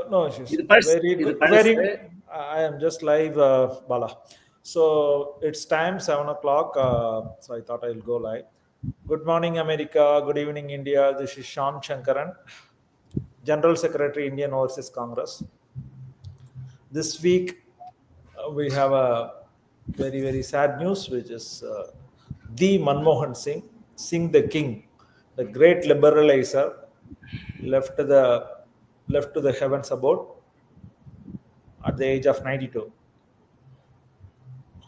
No issues. Very good. I am just live, Bala. So it's time 7 o'clock. So I thought I'll go live. Good morning, America. Good evening, India. This is Shan Shankaran, General Secretary, Indian Overseas Congress. This week we have a very sad news, which is the Manmohan Singh the King, the great liberalizer, left to the heavens above at the age of 92.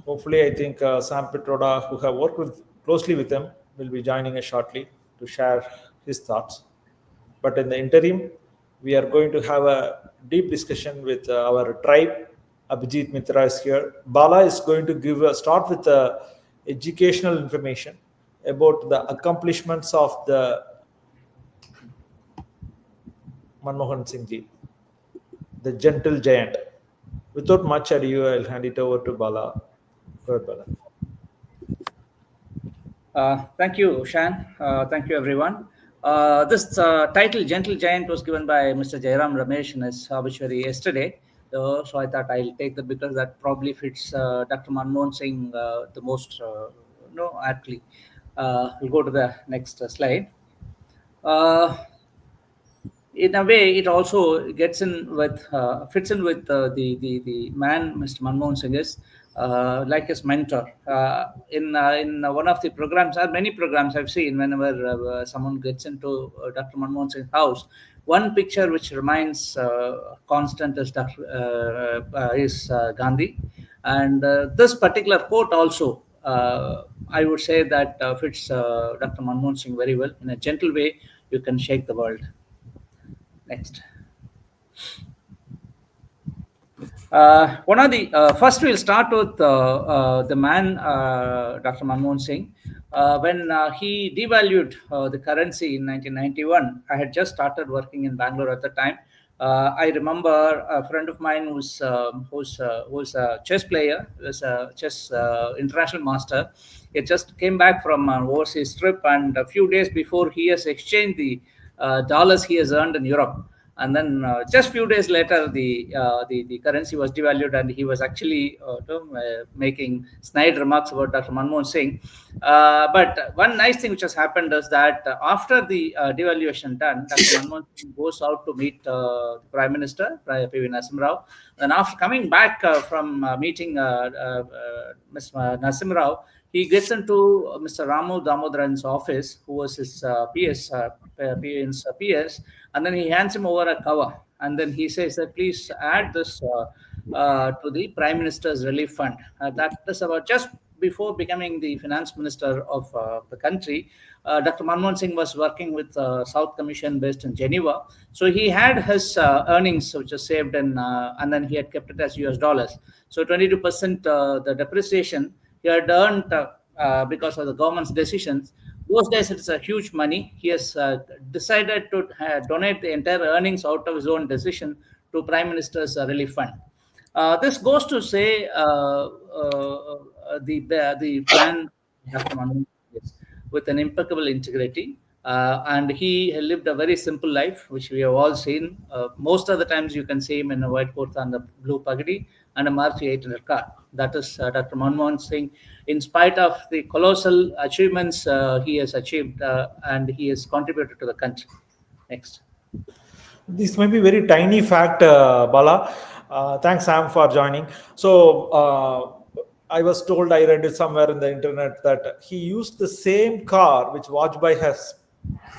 Hopefully, I think Sam Pitroda, who have worked closely with him, will be joining us shortly to share his thoughts. But in the interim, we are going to have a deep discussion with our tribe. Abhijit Mitra is here. Bala is going to start with educational information about the accomplishments of the Manmohan Singh ji, the gentle giant. Without much ado, I'll hand it over to Bala. Go ahead, Bala. Thank you, Shan. Thank you, everyone. This title, Gentle Giant, was given by Mr. Jairam Ramesh in his obituary yesterday. So I thought I'll take that because that probably fits Dr. Manmohan Singh the most aptly. We'll go to the next slide. In a way, it also fits in with the man Mr. Manmohan Singh is, like his mentor. In one of the programs, many programs I've seen, whenever someone gets into Dr. Manmohan Singh's house, one picture which remains constant is Gandhi, and this particular quote also, I would say that fits Dr. Manmohan Singh very well. In a gentle way, you can shake the world. Next. One of the first, we'll start with the man, Dr. Manmohan Singh. When he devalued the currency in 1991, I had just started working in Bangalore at the time. I remember a friend of mine who's a chess player, was a chess international master. He just came back from an overseas trip, and a few days before, he has exchanged the dollars he has earned in Europe. And then just few days later, the currency was devalued, and he was actually making snide remarks about Dr. Manmohan Singh. But one nice thing which has happened is that after the devaluation done, Dr. Manmohan Singh goes out to meet the Prime Minister, P.V. Narasimha Rao. And after coming back from meeting Ms. Narasimha Rao, he gets into Mr. Ramu Damodaran's office, who was his PS, and then he hands him over a cover. And then he says that please add this to the Prime Minister's Relief Fund. That is about just before becoming the finance minister of the country. Dr. Manmohan Singh was working with South Commission based in Geneva. So he had his earnings, which was saved in, and then he had kept it as US dollars. So 22% the depreciation he had earned because of the government's decisions. Those days, it's a huge money. He has decided to donate the entire earnings out of his own decision to Prime Minister's Relief Fund. This goes to say the plan with an impeccable integrity. And he lived a very simple life, which we have all seen. Most of the times, you can see him in a white coat and a blue pagadi and a Maruti 800 car. That is Dr. Manmohan Singh. In spite of the colossal achievements he has achieved, and he has contributed to the country. Next. This may be very tiny fact, Bala. Thanks, Sam, for joining. So I was told, I read it somewhere in the internet, that he used the same car which Vajpayee has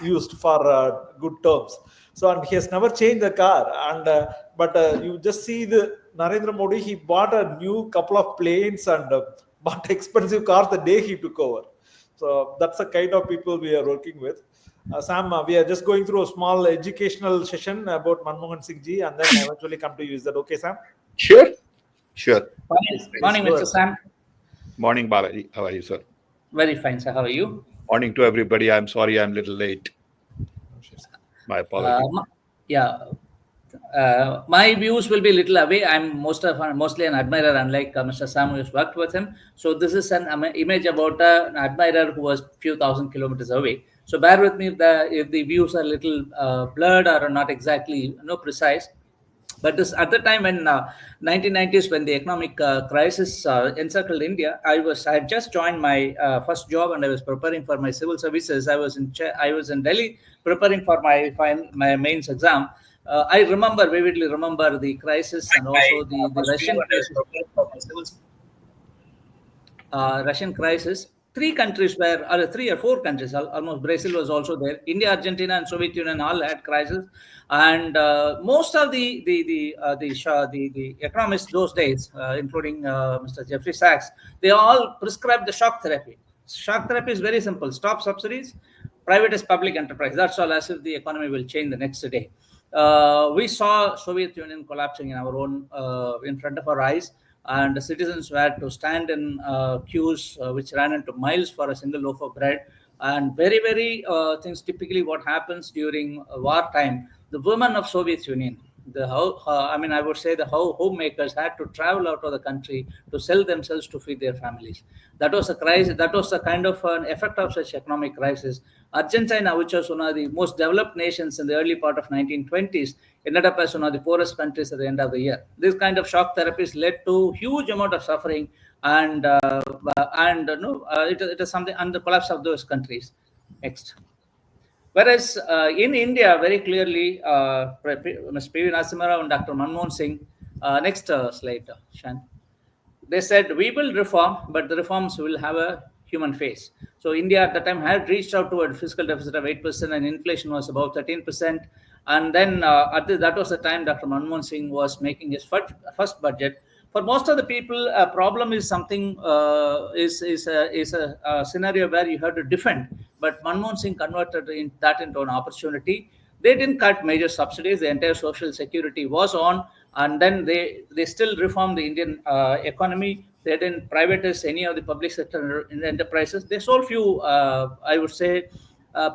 used for good terms. So, and he has never changed the car. And but you just see the Narendra Modi, he bought a new couple of planes and bought expensive cars the day he took over. So that's the kind of people we are working with. Sam, we are just going through a small educational session about Manmohan Singh ji, and then eventually come to you. Is that okay, Sam? Sure. Morning, Mr. Sam. Morning, Balaji. How are you, sir? Very fine, sir. How are you? Morning to everybody. I'm sorry I'm a little late. My apologies. My views will be a little away. I'm mostly an admirer, unlike Mr. Sam, who has worked with him. So this is an image about an admirer who was a few thousand kilometers away. So bear with me if the views are a little blurred or not exactly precise. But this at the time when 1990s, when the economic crisis encircled India, I had just joined my first job, and I was preparing for my civil services. I was in Delhi preparing for my mains exam. I vividly remember the crisis, and also the Russian crisis. Russian crisis. Three countries were, or 3 or 4 countries, almost Brazil was also there. India, Argentina, and Soviet Union all had crisis, and most of the economists those days, including Mr. Jeffrey Sachs, they all prescribed the shock therapy. Shock therapy is very simple: stop subsidies, privatize public enterprise. That's all, as if the economy will change the next day. We saw Soviet Union collapsing in front of our eyes, and the citizens had to stand in queues which ran into miles for a single loaf of bread. And very things, typically what happens during wartime, the women of Soviet Union, I would say the homemakers had to travel out of the country to sell themselves to feed their families. That was a crisis. That was a kind of an effect of such economic crisis. Argentina, which was one of the most developed nations in the early part of 1920s, ended up as one of the poorest countries at the end of the year. This kind of shock therapies led to huge amount of suffering, and it is something, and the collapse of those countries. Next. Whereas in India, very clearly, Ms. P.V. Narasimha Rao and Dr. Manmohan Singh, next slide, Shan. They said, we will reform, but the reforms will have a human face. So India at the time had reached out to a fiscal deficit of 8%, and inflation was about 13%. And then that was the time Dr. Manmohan Singh was making his first budget. For most of the people, a problem is something is a scenario where you have to defend. But Manmohan Singh converted that into an opportunity. They didn't cut major subsidies. The entire social security was on, and then they still reformed the Indian economy. They didn't privatize any of the public sector enterprises. They sold few, I would say,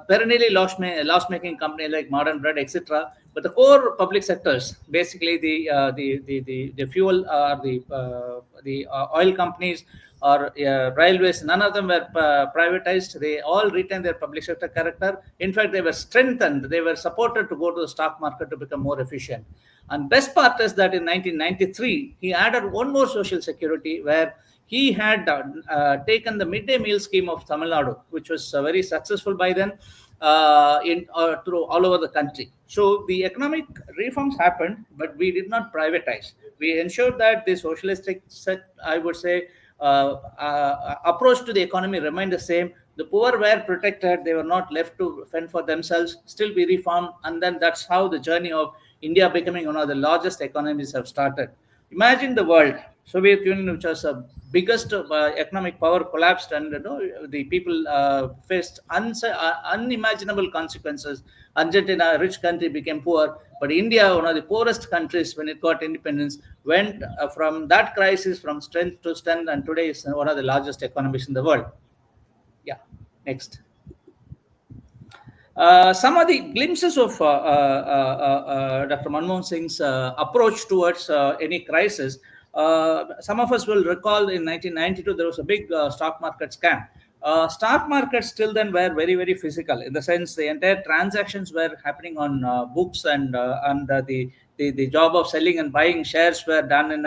perennially loss-making company like Modern Bread, etc. But the core public sectors, basically the fuel or the oil companies or railways, none of them were privatized. They all retained their public sector character. In fact, they were strengthened. They were supported to go to the stock market to become more efficient. And best part is that in 1993, he added one more social security, where he had taken the midday meal scheme of Tamil Nadu, which was very successful by then through all over the country. So the economic reforms happened, but we did not privatize. We ensured that the socialistic approach to the economy remained the same. The poor were protected. They were not left to fend for themselves. Still we reformed, and then that's how the journey of India becoming one of the largest economies have started. Imagine the world. Soviet Union, which was the biggest economic power, collapsed, and the people faced unimaginable consequences. Argentina, a rich country, became poor, but India, one of the poorest countries when it got independence, went from that crisis from strength to strength, and today is one of the largest economies in the world. Yeah, next. Some of the glimpses of Dr. Manmohan Singh's approach towards any crisis. Some of us will recall in 1992 there was a big stock market scam. Stock markets till then were very physical, in the sense the entire transactions were happening on books, and the job of selling and buying shares were done in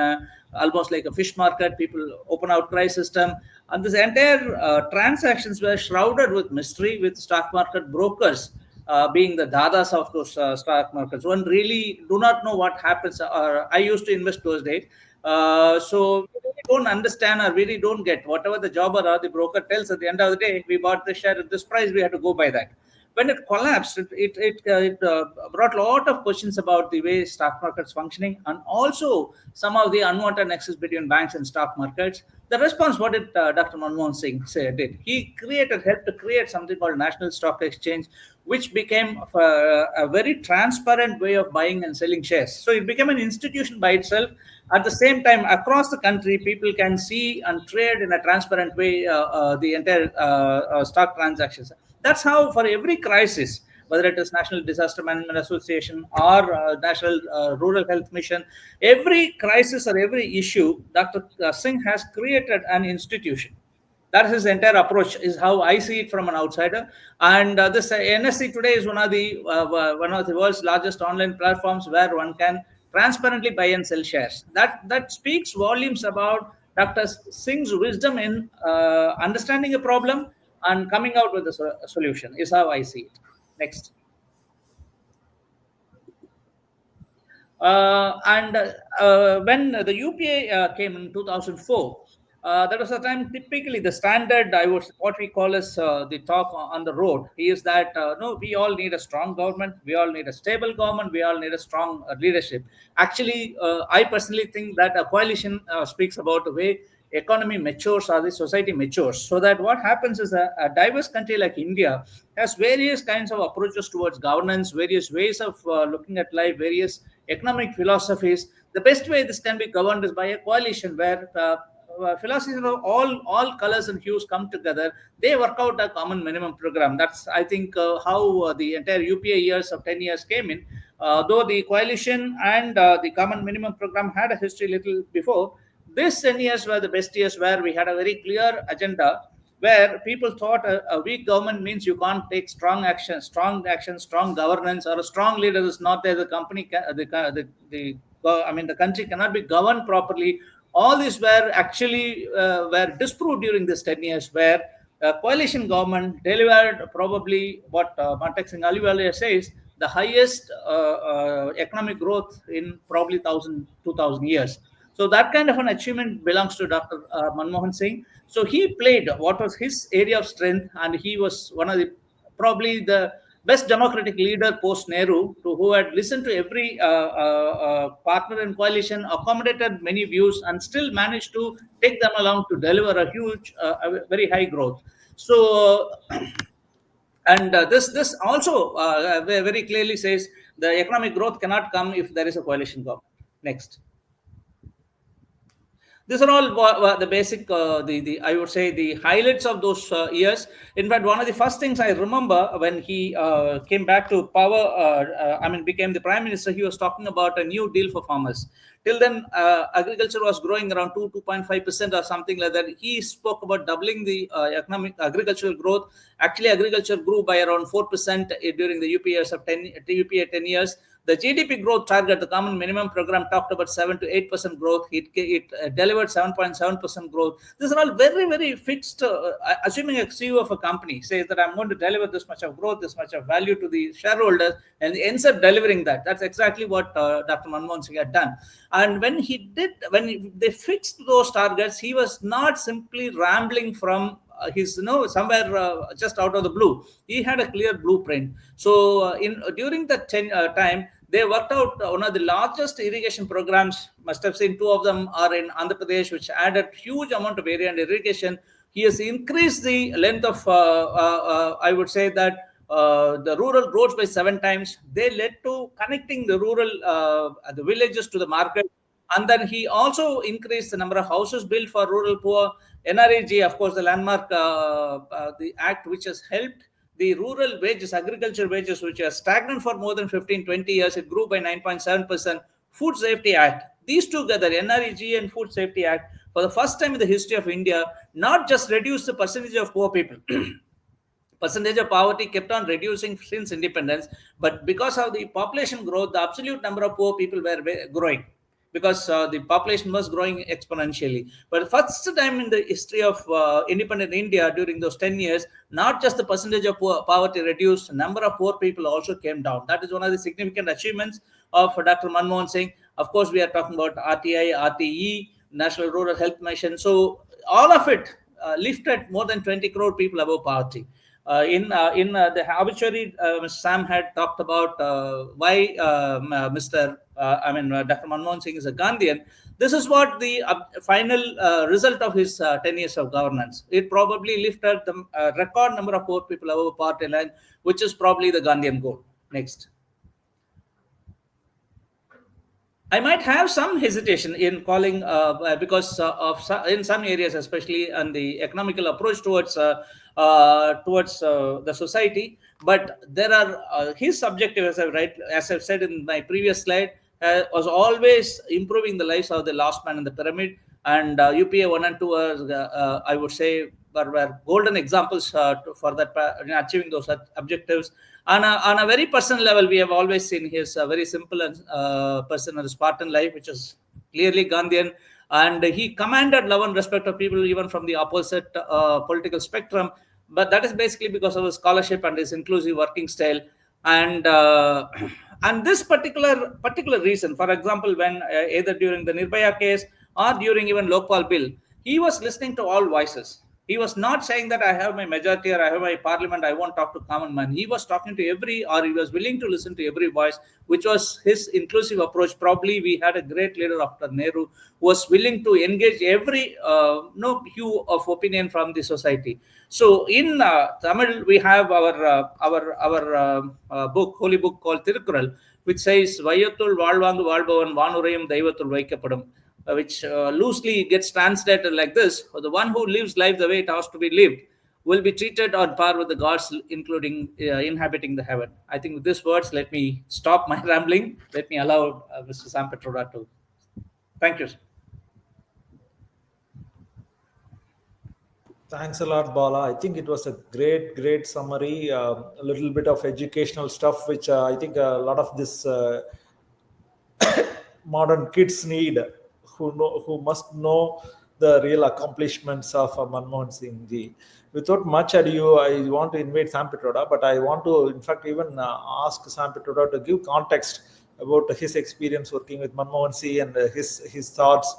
almost like a fish market. People open outcry system, and this entire transactions were shrouded with mystery, with stock market brokers being the dadas of those stock markets. One really do not know what happens. I used to invest those days. So we really don't understand, or really don't get whatever the jobber or the broker tells. At the end of the day, we bought the share at this price, we have to go by that. When it collapsed, it brought a lot of questions about the way stock markets functioning, and also some of the unwanted nexus between banks and stock markets. The response, what did Dr. Manmohan Singh did? He helped to create something called National Stock Exchange, which became a very transparent way of buying and selling shares. So it became an institution by itself. At the same time, across the country, people can see and trade in a transparent way the entire stock transactions. That's how, for every crisis, whether it is National Disaster Management Association or National Rural Health Mission, every crisis or every issue, Dr. Singh has created an institution. That is his entire approach, is how I see it from an outsider. And this NSE today is one of the world's largest online platforms where one can transparently buy and sell shares. That speaks volumes about Dr. Singh's wisdom in understanding a problem and coming out with a solution, is how I see it. Next. And when the UPA came in 2004, that was the time typically the standard, what we call as the talk on the road is that no, we all need a strong government, we all need a stable government, we all need a strong leadership. Actually, I personally think that a coalition speaks about the way economy matures or the society matures. So that what happens is a diverse country like India has various kinds of approaches towards governance, various ways of looking at life, various economic philosophies. The best way this can be governed is by a coalition where philosophies of all colors and hues come together. They work out a common minimum program. That's, I think, how the entire UPA years of 10 years came in. Though the coalition and the common minimum program had a history little before, these 10 years were the best years where we had a very clear agenda, where people thought a weak government means you can't take strong action, strong governance, or a strong leader is not there. The company, the country cannot be governed properly. All these were actually were disproved during this 10 years, where coalition government delivered probably what Mantak Singh Aliwala says, the highest economic growth in probably 2,000 years. So that kind of an achievement belongs to Dr. Manmohan Singh. So he played what was his area of strength, and he was one of the probably the best democratic leader post Nehru, who had listened to every partner in coalition, accommodated many views, and still managed to take them along to deliver a huge, very high growth. So. And this also very clearly says the economic growth cannot come if there is a coalition government. Next. These are all the basic, the I would say the highlights of those years. In fact, one of the first things I remember when he came back to power, became the prime minister, he was talking about a new deal for farmers. Till then, agriculture was growing around 2.5% or something like that. He spoke about doubling the agricultural growth. Actually, agriculture grew by around 4% during the UPA 10 years. The GDP growth target, the common minimum program, talked about 7 to 8% growth. It delivered 7.7% growth. These are all very, very fixed. Assuming a CEO of a company says that I'm going to deliver this much of growth, this much of value to the shareholders, and ends up delivering that. That's exactly what Dr. Manmohan Singh had done. And when they fixed those targets, he was not simply rambling from his somewhere just out of the blue. He had a clear blueprint. So during that time, they worked out one of the largest irrigation programs. Must have seen two of them are in Andhra Pradesh, which added huge amount of area and irrigation. He has increased the length of I would say that the rural roads by 7 times. They led to connecting the rural the villages to the market. And then he also increased the number of houses built for rural poor. NREG, of course, the landmark, the act which has helped the rural wages, agriculture wages, which are stagnant for more than 15-20 years, it grew by 9.7%. Food Safety Act, these together, NREG and Food Safety Act, for the first time in the history of India, not just reduced the percentage of poor people. Percentage of poverty kept on reducing since independence, but because of the population growth, the absolute number of poor people were growing, because the population was growing exponentially. But first time in the history of independent India during those 10 years, not just the percentage of poverty reduced, number of poor people also came down. That is one of the significant achievements of Dr. Manmohan Singh. Of course, we are talking about RTI, RTE, National Rural Health Mission. So all of it lifted more than 20 crore people above poverty. In the obituary, Mr. Sam had talked about why Dr. Manmohan Singh is a Gandhian. This is what the final result of his 10 years of governance. It probably lifted the record number of poor people above poverty line, which is probably the Gandhian goal. Next. I might have some hesitation in calling because in some areas, especially on the economical approach towards the society. But there are his objective, as I've said in my previous slide, was always improving the lives of the last man in the pyramid. And UPA 1 and 2 are, I would say, were golden examples for that in achieving those objectives. On a very personal level, we have always seen his very simple and personal Spartan life, which is clearly Gandhian, and he commanded love and respect of people even from the opposite political spectrum. But that is basically because of his scholarship and his inclusive working style. And and this particular reason, for example, when either during the Nirbhaya case or during even Lokpal bill, he was listening to all voices. He was not saying that I have my majority or I have my parliament, I won't talk to common man. He was talking to every, or he was willing to listen to every voice, which was his inclusive approach. Probably we had a great leader after Nehru who was willing to engage every no hue of opinion from the society. So in Tamil, we have our book, holy book called Tirukkural, which says Vayathul Valvangu Valbavan Vanurayam Daivathul Vaikappadum, which loosely gets translated like this: the one who lives life the way it has to be lived will be treated on par with the gods, including inhabiting the heaven. I think with these words, let me stop my rambling. Let me allow Mr. Sam Pitroda to. Thank you. Thanks a lot, Bala. I think it was a great summary. A little bit of educational stuff, which I think a lot of this modern kids need, who must know the real accomplishments of Manmohan Singh ji. Without much ado, I want to invite Sam Pitroda, but I want to, in fact, even ask Sam Pitroda to give context about his experience working with Manmohan Singh and his thoughts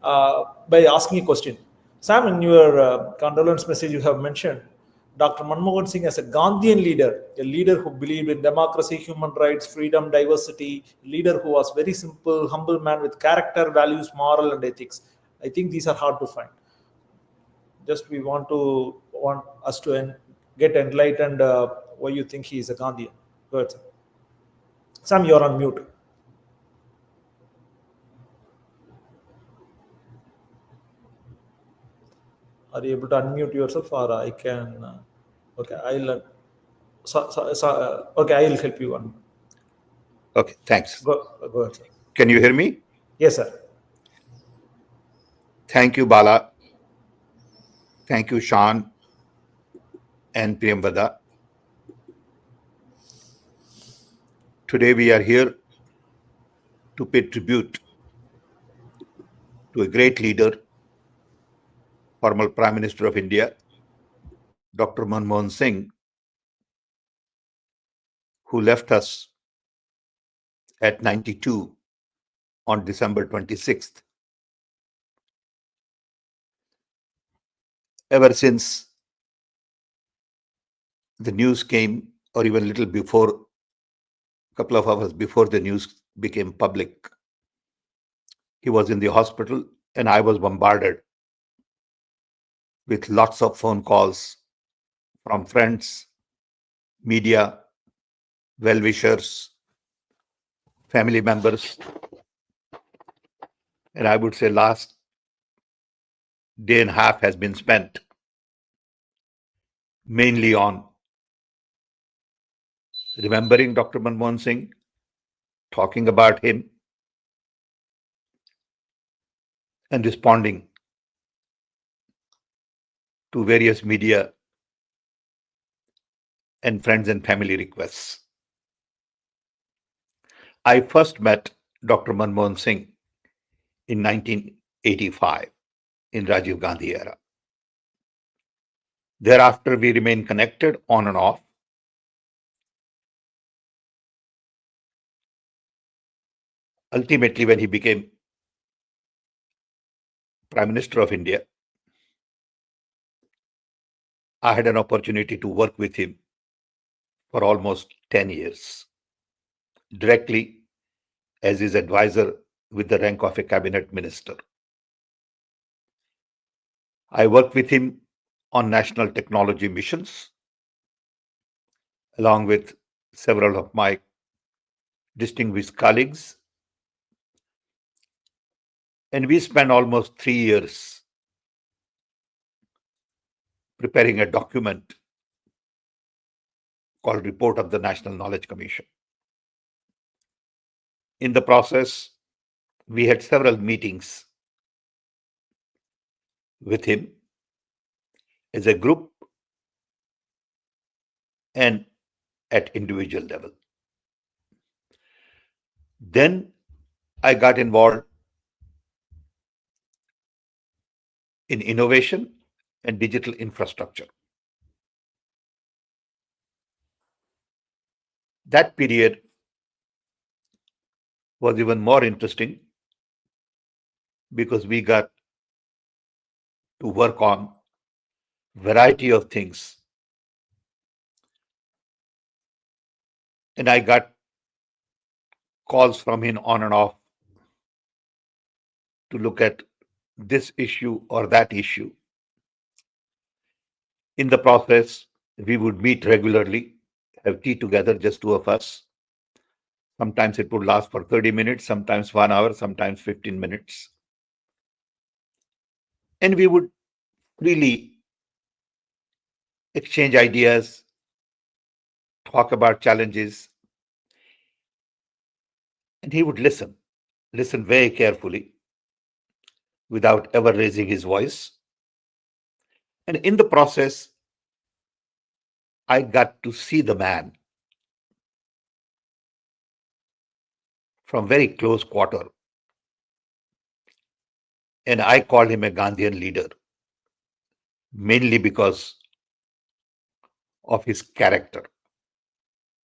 by asking a question. Sam, in your condolence message, you have mentioned Dr. Manmohan Singh as a Gandhian leader, a leader who believed in democracy, human rights, freedom, diversity, a leader who was very simple, humble man with character, values, moral, and ethics. I think these are hard to find. Just we want us to get enlightened why you think he is a Gandhian. Go ahead, sir. Sam, you're on mute. Are you able to unmute yourself, or I can? Okay, I'll. Okay, I'll help you on. Okay, thanks. Go ahead, sir. Can you hear me? Yes, sir. Thank you, Bala. Thank you, Sean and Priyambada. Today we are here to pay tribute to a great leader, former Prime Minister of India, Dr. Manmohan Singh, who left us at 92 on December 26th. Ever since the news came, or even a little before, a couple of hours before the news became public, he was in the hospital, and I was bombarded with lots of phone calls from friends, media, well-wishers, family members. And I would say last day and a half has been spent mainly on remembering Dr. Manmohan Singh, talking about him, and responding to various media and friends and family requests. I first met Dr. Manmohan Singh in 1985 in Rajiv Gandhi era. Thereafter, we remained connected on and off. Ultimately, when he became Prime Minister of India, I had an opportunity to work with him for almost 10 years, directly as his advisor with the rank of a cabinet minister. I worked with him on national technology missions, along with several of my distinguished colleagues. And we spent almost 3 years preparing a document called Report of the National Knowledge Commission. In the process, we had several meetings with him, as a group and at individual level. Then I got involved in innovation and digital infrastructure. That period was even more interesting because we got to work on variety of things, and I got calls from him on and off to look at this issue or that issue. In the process, we would meet regularly, have tea together, just two of us. Sometimes it would last for 30 minutes, sometimes 1 hour, sometimes 15 minutes. And we would really exchange ideas, talk about challenges, and he would listen very carefully without ever raising his voice. And in the process, I got to see the man from very close quarter. And I called him a Gandhian leader, mainly because of his character.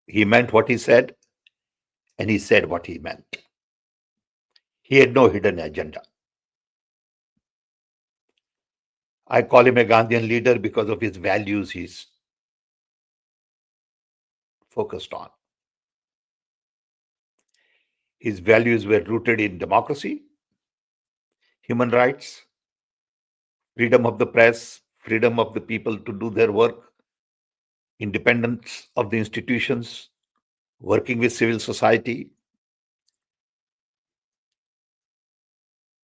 He meant what he said, and he said what he meant. He had no hidden agenda. I call him a Gandhian leader because of his values he's focused on. His values were rooted in democracy, human rights, freedom of the press, freedom of the people to do their work, independence of the institutions, working with civil society.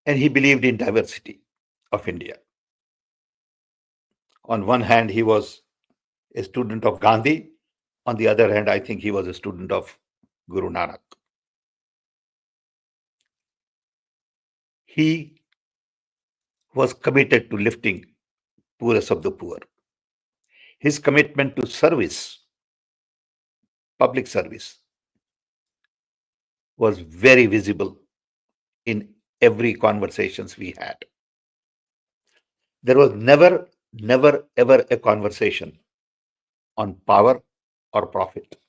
And he believed in diversity of India. On one hand, he was a student of Gandhi. On the other hand, I think he was a student of Guru Nanak. He was committed to lifting poorest of the poor. His commitment to service, public service, was very visible in every conversations we had. There was never, ever a conversation on power or profit.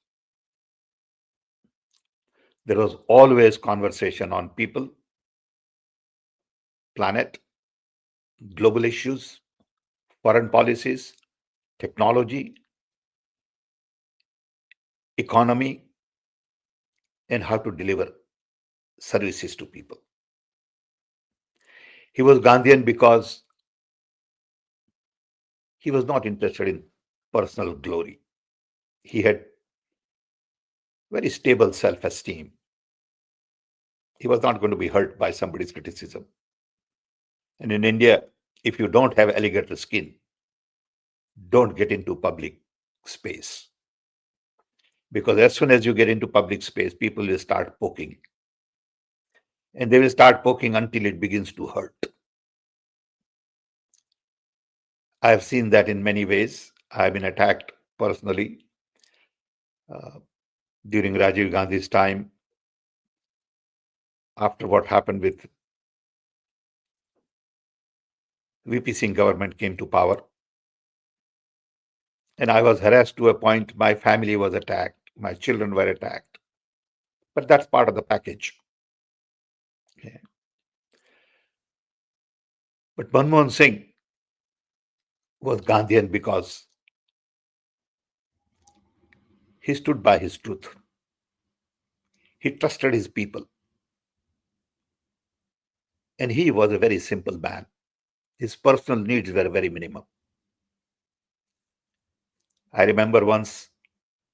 There was always conversation on people, planet, global issues, foreign policies, technology, economy, and how to deliver services to people. He was Gandhian because he was not interested in personal glory. He had very stable self-esteem. He was not going to be hurt by somebody's criticism. And in India, if you don't have alligator skin, don't get into public space. Because as soon as you get into public space, people will start poking. And they will start poking until it begins to hurt. I have seen that in many ways. I have been attacked personally during Rajiv Gandhi's time, after what happened with VP Singh government came to power. And I was harassed to a point my family was attacked, my children were attacked. But that's part of the package. Okay. But Manmohan Singh was Gandhian because he stood by his truth. He trusted his people. And he was a very simple man. His personal needs were very minimum. I remember once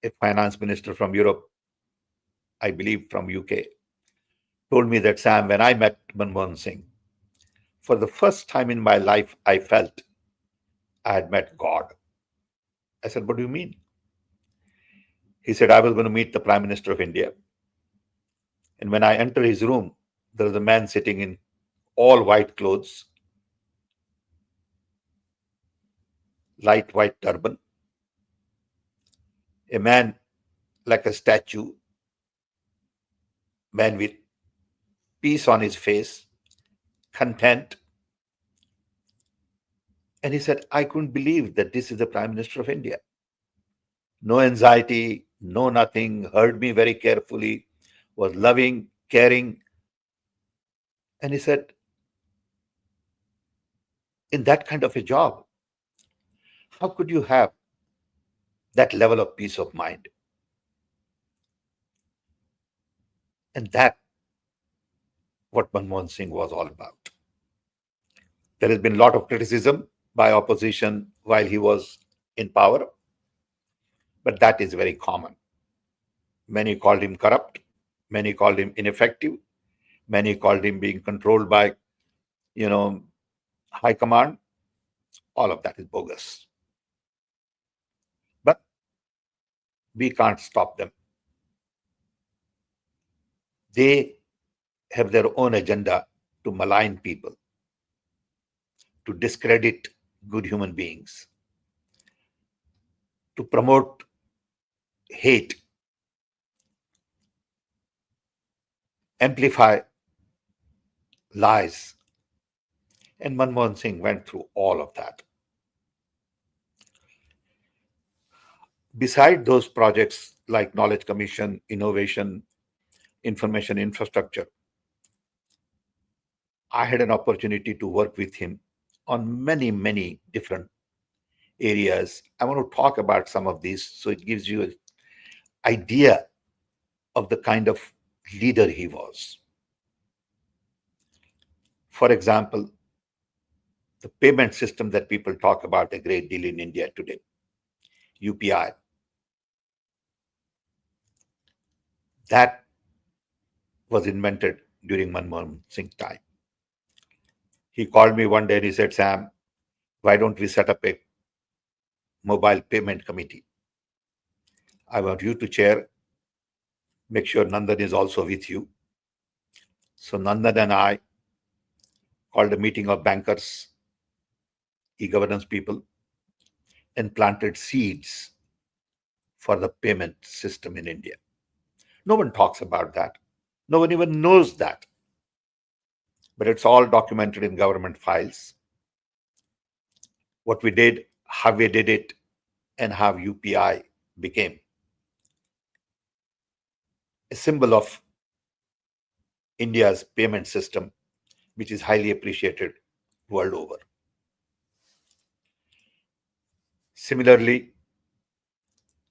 a finance minister from Europe, I believe from UK, told me that, Sam, when I met Manmohan Singh, for the first time in my life, I felt I had met God. I said, what do you mean? He said, I was going to meet the Prime Minister of India. And when I enter his room, there was a man sitting in all white clothes. light white turban, a man like a statue, man with peace on his face, content. And he said, I couldn't believe that this is the Prime Minister of India. No anxiety, no nothing, heard me very carefully, was loving, caring. And he said, in that kind of a job, how could you have that level of peace of mind? And that what Manmohan Singh was all about. There has been a lot of criticism by opposition while he was in power, but that is very common. Many called him corrupt, many called him ineffective, many called him being controlled by, high command. All of that is bogus. But we can't stop them. They have their own agenda to malign people, to discredit good human beings, to promote hate, amplify lies. And Manmohan Singh went through all of that. Beside those projects like Knowledge Commission, innovation, information infrastructure, I had an opportunity to work with him on many, many different areas. I want to talk about some of these so it gives you an idea of the kind of leader he was. For example, the payment system that people talk about a great deal in India today, UPI, that was invented during Manmohan Singh's time. He called me one day and he said, Sam, why don't we set up a mobile payment committee? I want you to chair. Make sure Nandan is also with you. So Nandan and I called a meeting of bankers, e-governance people, and planted seeds for the payment system in India. No one talks about that. No one even knows that. But it's all documented in government files. What we did, how we did it, and how UPI became a symbol of India's payment system, which is highly appreciated world over. Similarly,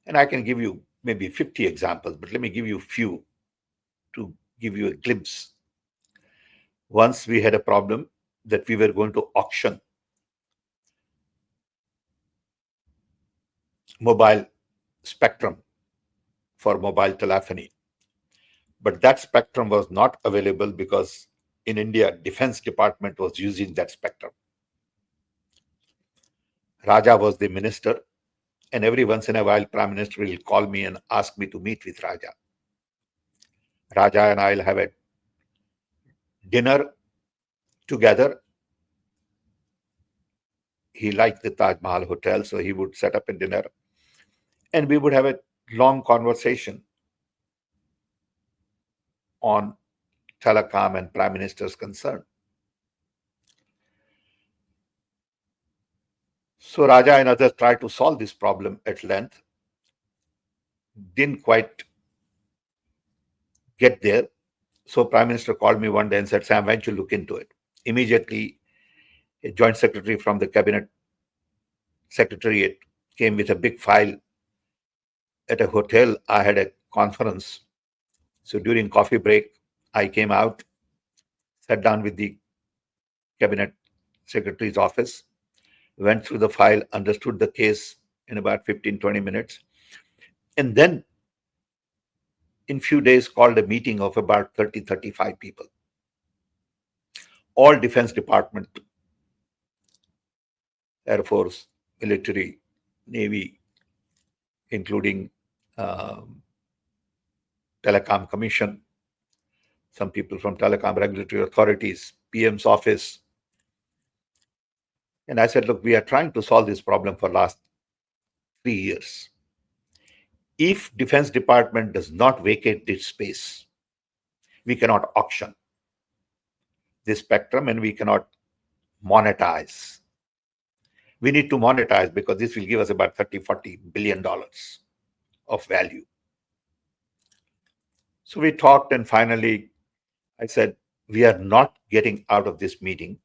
and I can give you maybe 50 examples, but let me give you a few to give you a glimpse. Once we had a problem that we were going to auction mobile spectrum for mobile telephony. But that spectrum was not available because in India, Defense Department was using that spectrum. Raja was the minister, and every once in a while, Prime Minister will call me and ask me to meet with Raja. Raja and I will have a dinner together. He liked the Taj Mahal Hotel, so he would set up a dinner, and we would have a long conversation on telecom and Prime Minister's concern. So Raja and others tried to solve this problem at length, didn't quite get there. So Prime Minister called me one day and said, Sam, why don't you look into it? Immediately, a joint secretary from the cabinet secretariat came with a big file. At a hotel, I had a conference. So during coffee break, I came out, sat down with the cabinet secretary's office, went through the file, understood the case in about 15-20 minutes, and then in few days called a meeting of about 30-35 people, all Defense Department, Air Force, military, Navy, including Telecom Commission, some people from Telecom regulatory authorities, PM's office, And I said, look, we are trying to solve this problem for last 3 years. If Defense Department does not vacate this space, we cannot auction this spectrum and we cannot monetize. We need to monetize because this will give us about $30-40 billion of value. So we talked, and finally I said, we are not getting out of this meeting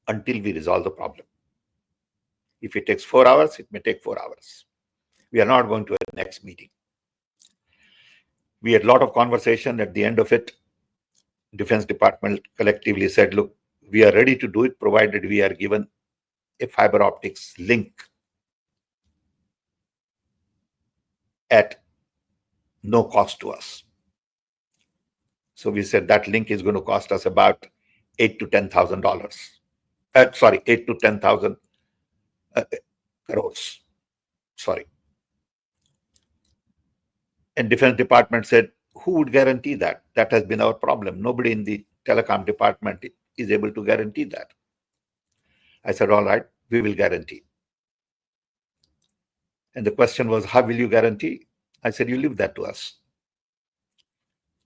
until we resolve the problem. If it takes 4 hours, it may take 4 hours. We are not going to a next meeting. We had a lot of conversation. At the end of it, Defense Department collectively said, look, we are ready to do it provided we are given a fiber optics link at no cost to us. So we said that link is going to cost us about $8,000 to $10,000. Sorry, 8 to 10,000 crores. Sorry. And Defense Department said, who would guarantee that? That has been our problem. Nobody in the telecom department is able to guarantee that. I said, all right, we will guarantee. And the question was, how will you guarantee? I said, you leave that to us.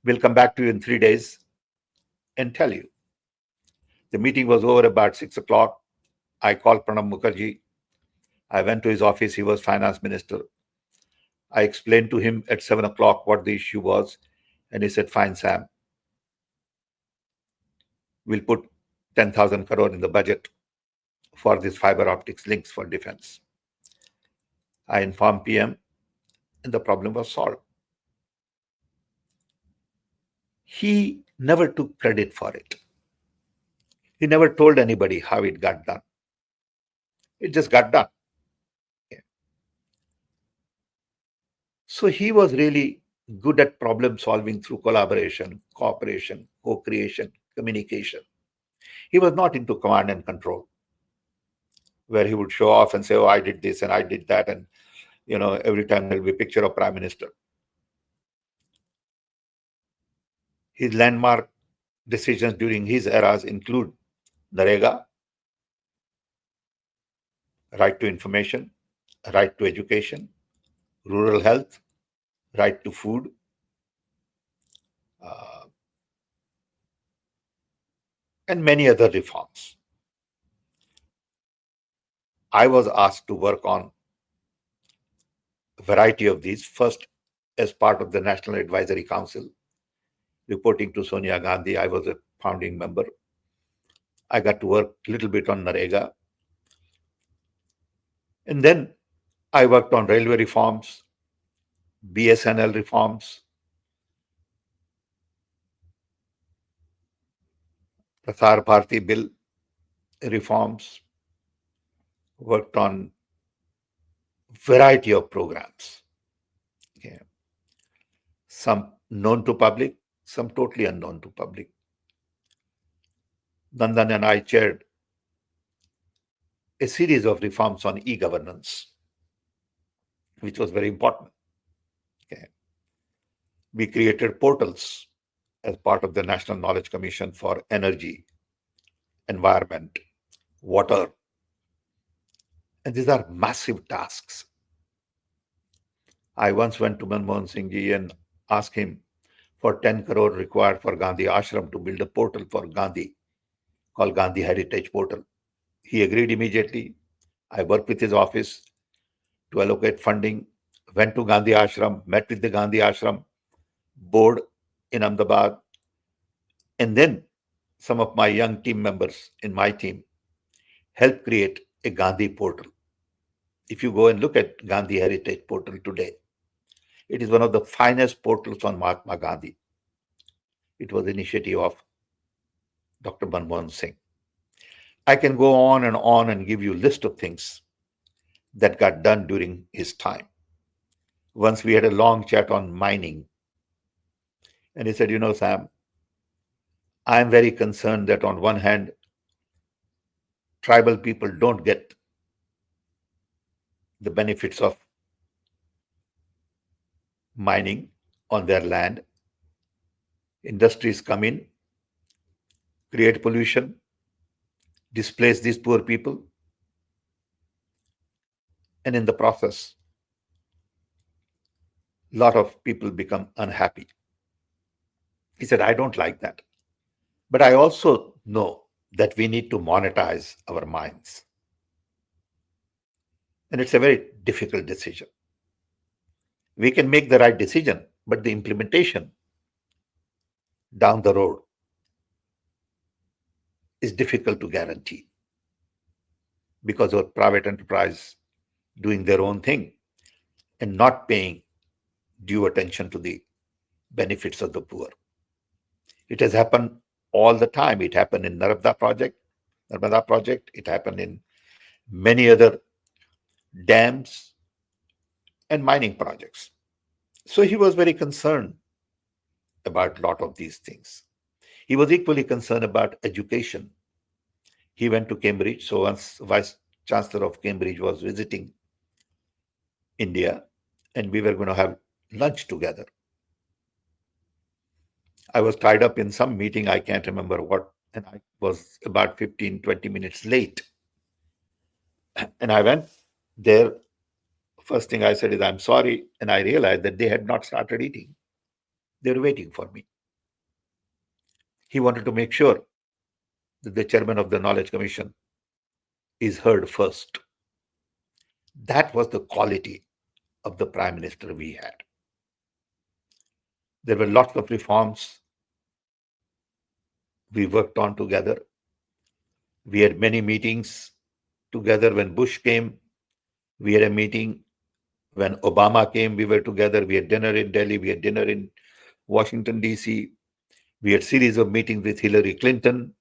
We'll come back to you in 3 days and tell you. The meeting was over about 6 o'clock. I called Pranab Mukherjee. I went to his office. He was finance minister. I explained to him at 7 o'clock what the issue was. And he said, fine, Sam. We'll put 10,000 crore in the budget for this fiber optics links for defense. I informed PM and the problem was solved. He never took credit for it. He never told anybody how it got done. It just got done. Yeah. So he was really good at problem solving through collaboration, cooperation, co-creation, communication. He was not into command and control, where he would show off and say, oh, I did this and I did that. And, every time there'll be a picture of Prime Minister. His landmark decisions during his eras include Narega, right to information, right to education, rural health, right to food, and many other reforms. I was asked to work on a variety of these, first as part of the National Advisory Council, reporting to Sonia Gandhi. I was a founding member. I got to work a little bit on Narega. And then I worked on railway reforms, BSNL reforms, Prasar Bharati bill reforms, worked on variety of programs. Okay. Some known to public, some totally unknown to public. Nandan and I chaired a series of reforms on e-governance, which was very important. Okay. We created portals as part of the National Knowledge Commission for energy, environment, water. And these are massive tasks. I once went to Manmohan Singh ji and asked him for 10 crore required for Gandhi Ashram to build a portal for Gandhi called Gandhi Heritage Portal. He agreed immediately. I worked with his office to allocate funding, went to Gandhi Ashram, met with the Gandhi Ashram board in Ahmedabad, and then some of my young team members in my team helped create a Gandhi portal. If you go and look at Gandhi Heritage Portal today, it is one of the finest portals on Mahatma Gandhi. It was the initiative of Dr. Manmohan Singh. I can go on and give you a list of things that got done during his time. Once we had a long chat on mining. And he said, Sam, I'm very concerned that on one hand, tribal people don't get the benefits of mining on their land. Industries come in, create pollution, displace these poor people. And in the process, a lot of people become unhappy. He said, I don't like that. But I also know that we need to monetize our minds. And it's a very difficult decision. We can make the right decision, but the implementation down the road is difficult to guarantee because of private enterprise doing their own thing and not paying due attention to the benefits of the poor. It has happened all the time. It happened in Narmada project. It happened in many other dams and mining projects. So he was very concerned about a lot of these things. He was equally concerned about education. He went to Cambridge. So once Vice Chancellor of Cambridge was visiting India, and we were going to have lunch together. I was tied up in some meeting, I can't remember what, and I was about 15, 20 minutes late. And I went there. First thing I said is, I'm sorry. And I realized that they had not started eating. They were waiting for me. He wanted to make sure that the chairman of the Knowledge Commission is heard first. That was the quality of the prime minister we had. There were lots of reforms we worked on together. We had many meetings together. When Bush came, we had a meeting. When Obama came, we were together. We had dinner in Delhi. We had dinner in Washington, D.C. We had series of meetings with Hillary Clinton,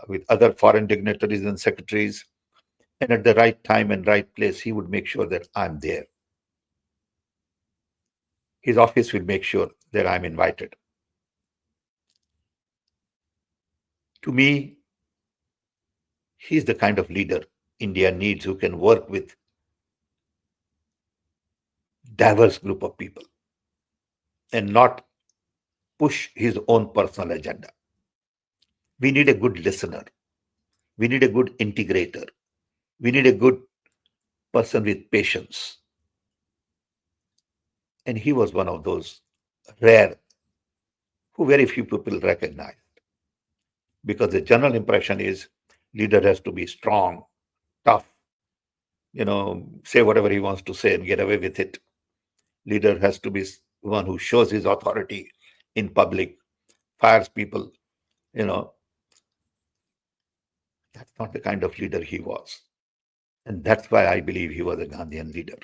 with other foreign dignitaries and secretaries. And at the right time and right place, he would make sure that I'm there. His office will make sure that I'm invited. To me, he's the kind of leader India needs, who can work with diverse group of people and not push his own personal agenda. We need a good listener. We need a good integrator. We need a good person with patience. And he was one of those rare who very few people recognize. Because the general impression is leader has to be strong, tough, say whatever he wants to say and get away with it. Leader has to be one who shows his authority in public, fires people, That's not the kind of leader he was. And that's why I believe he was a Gandhian leader.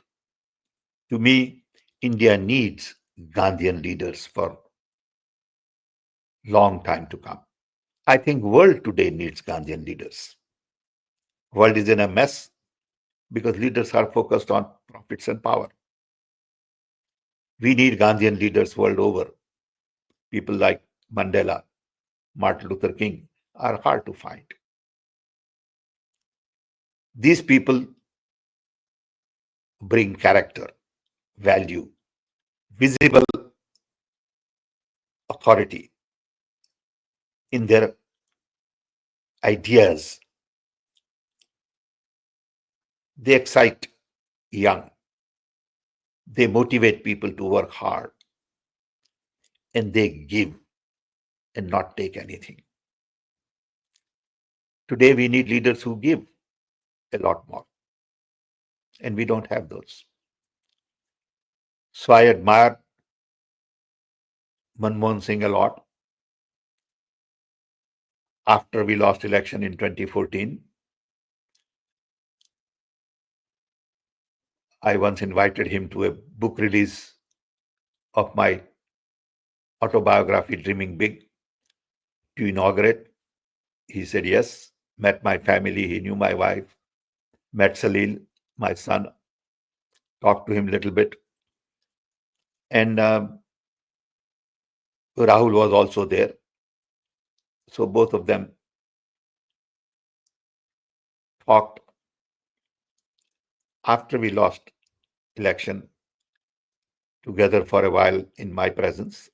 To me, India needs Gandhian leaders for long time to come. I think world today needs Gandhian leaders. World is in a mess because leaders are focused on profits and power. We need Gandhian leaders world over. People like Mandela, Martin Luther King are hard to find. These people bring character, value, visible authority in their ideas. They excite young. They motivate people to work hard. And they give and not take anything. Today, we need leaders who give a lot more. And we don't have those. So I admire Manmohan Singh a lot. After we lost election in 2014, I once invited him to a book release of my autobiography, Dreaming Big, to inaugurate. He said yes, met my family, he knew my wife, met Salil, my son, talked to him a little bit. And Rahul was also there. So both of them talked. After we lost election together for a while in my presence.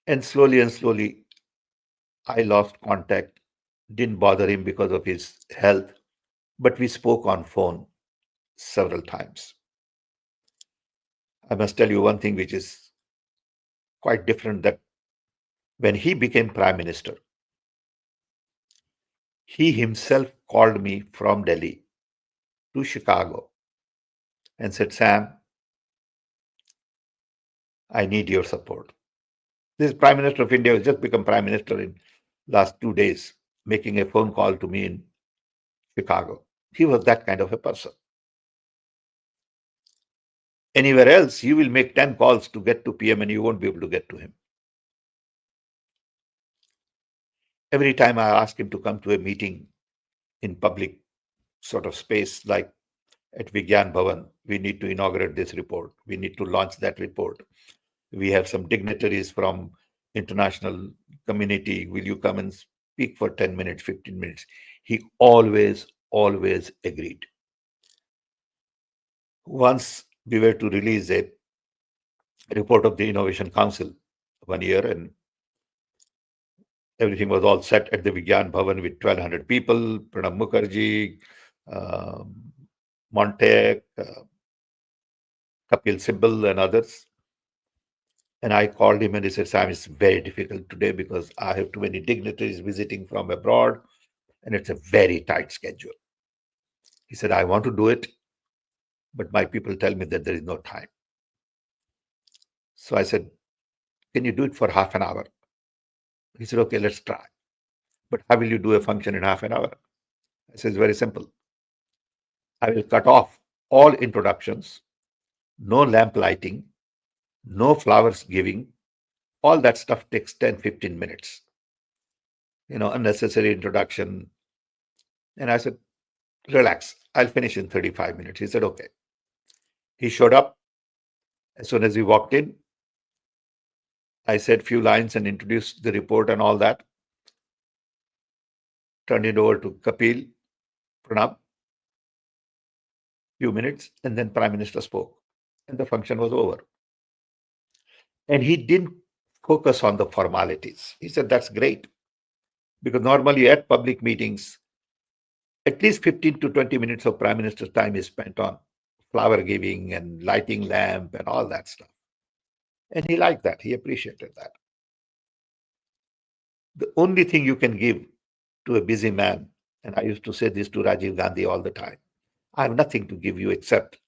And slowly, I lost contact. Didn't bother him because of his health. but we spoke on phone several times. I must tell you one thing which is quite different, that when he became prime minister, he himself called me from Delhi to Chicago and said, Sam, I need your support. This Prime Minister of India has just become Prime Minister in last 2 days, making a phone call to me in Chicago. He was that kind of a person. Anywhere else, you will make 10 calls to get to PM and you won't be able to get to him. Every time I ask him to come to a meeting in public sort of space, like at Vigyan Bhavan, we need to inaugurate this report. We need to launch that report. We have some dignitaries from international community. Will you come and speak for 10 minutes, 15 minutes? He always agreed. Once we were to release a report of the Innovation Council 1 year, and everything was all set at the Vigyan Bhavan with 1,200 people, Pranab Mukherjee, Montek, Kapil Sibal, and others. And I called him and he said, Sam, it's very difficult today because I have too many dignitaries visiting from abroad and it's a very tight schedule. He said, I want to do it, but my people tell me that there is no time. So I said, can you do it for half an hour? He said, okay, let's try. But how will you do a function in half an hour? I said, it's very simple. I will cut off all introductions, no lamp lighting, no flowers giving. All that stuff takes 10, 15 minutes. Unnecessary introduction. And I said, relax, I'll finish in 35 minutes. He said, okay. He showed up. As soon as he walked in, I said a few lines and introduced the report and all that. Turned it over to Kapil, Pranab, few minutes, and then Prime Minister spoke. And the function was over. And he didn't focus on the formalities. He said, that's great. Because normally at public meetings, at least 15 to 20 minutes of Prime Minister's time is spent on flower giving and lighting lamp and all that stuff. And he liked that. He appreciated that. The only thing you can give to a busy man, and I used to say this to Rajiv Gandhi all the time, I have nothing to give you except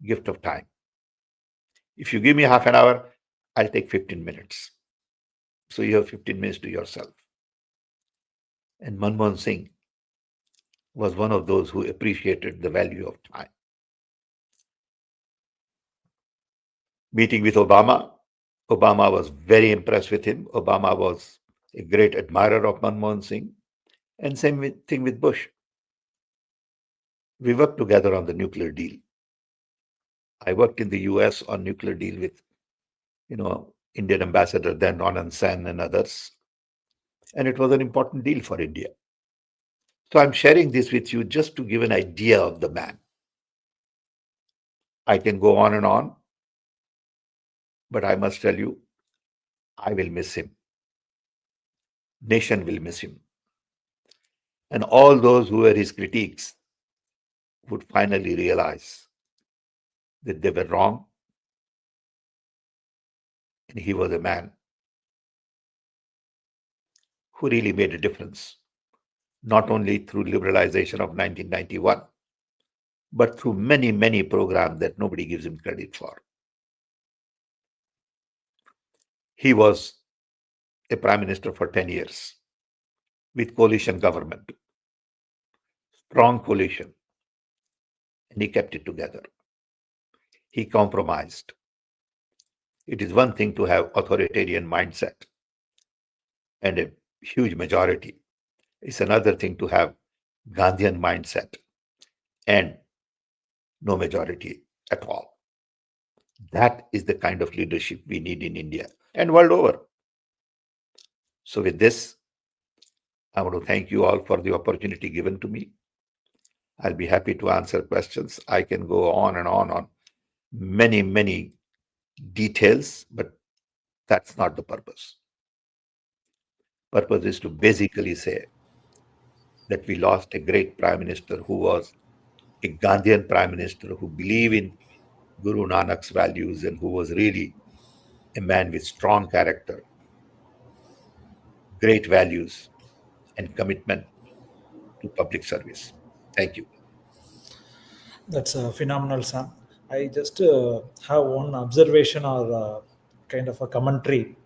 gift of time. If you give me half an hour, I'll take 15 minutes. So you have 15 minutes to yourself. And Manmohan Singh was one of those who appreciated the value of time. Meeting with Obama was very impressed with him. Obama was a great admirer of Manmohan Singh. And same thing with Bush. We worked together on the nuclear deal. I worked in the US on nuclear deal with, Indian ambassador then Anand Sen and others. And it was an important deal for India. So I'm sharing this with you just to give an idea of the man. I can go on and on, but I must tell you, I will miss him. Nation will miss him. And all those who were his critiques would finally realize that they were wrong. And he was a man who really made a difference, not only through liberalization of 1991, but through many, many programs that nobody gives him credit for. He was a prime minister for 10 years with coalition government, strong coalition, and he kept it together. He compromised. It is one thing to have authoritarian mindset and a huge majority. It's another thing to have Gandhian mindset and no majority at all. That is the kind of leadership we need in India and world over. So with this, I want to thank you all for the opportunity given to me. I'll be happy to answer questions. I can go on and on many, many details, but that's not the purpose. Purpose is to basically say that we lost a great prime minister who was a Gandhian prime minister who believed in Guru Nanak's values and who was really a man with strong character, great values, and commitment to public service. Thank you. That's phenomenal, Sam. I just have one observation or kind of a commentary.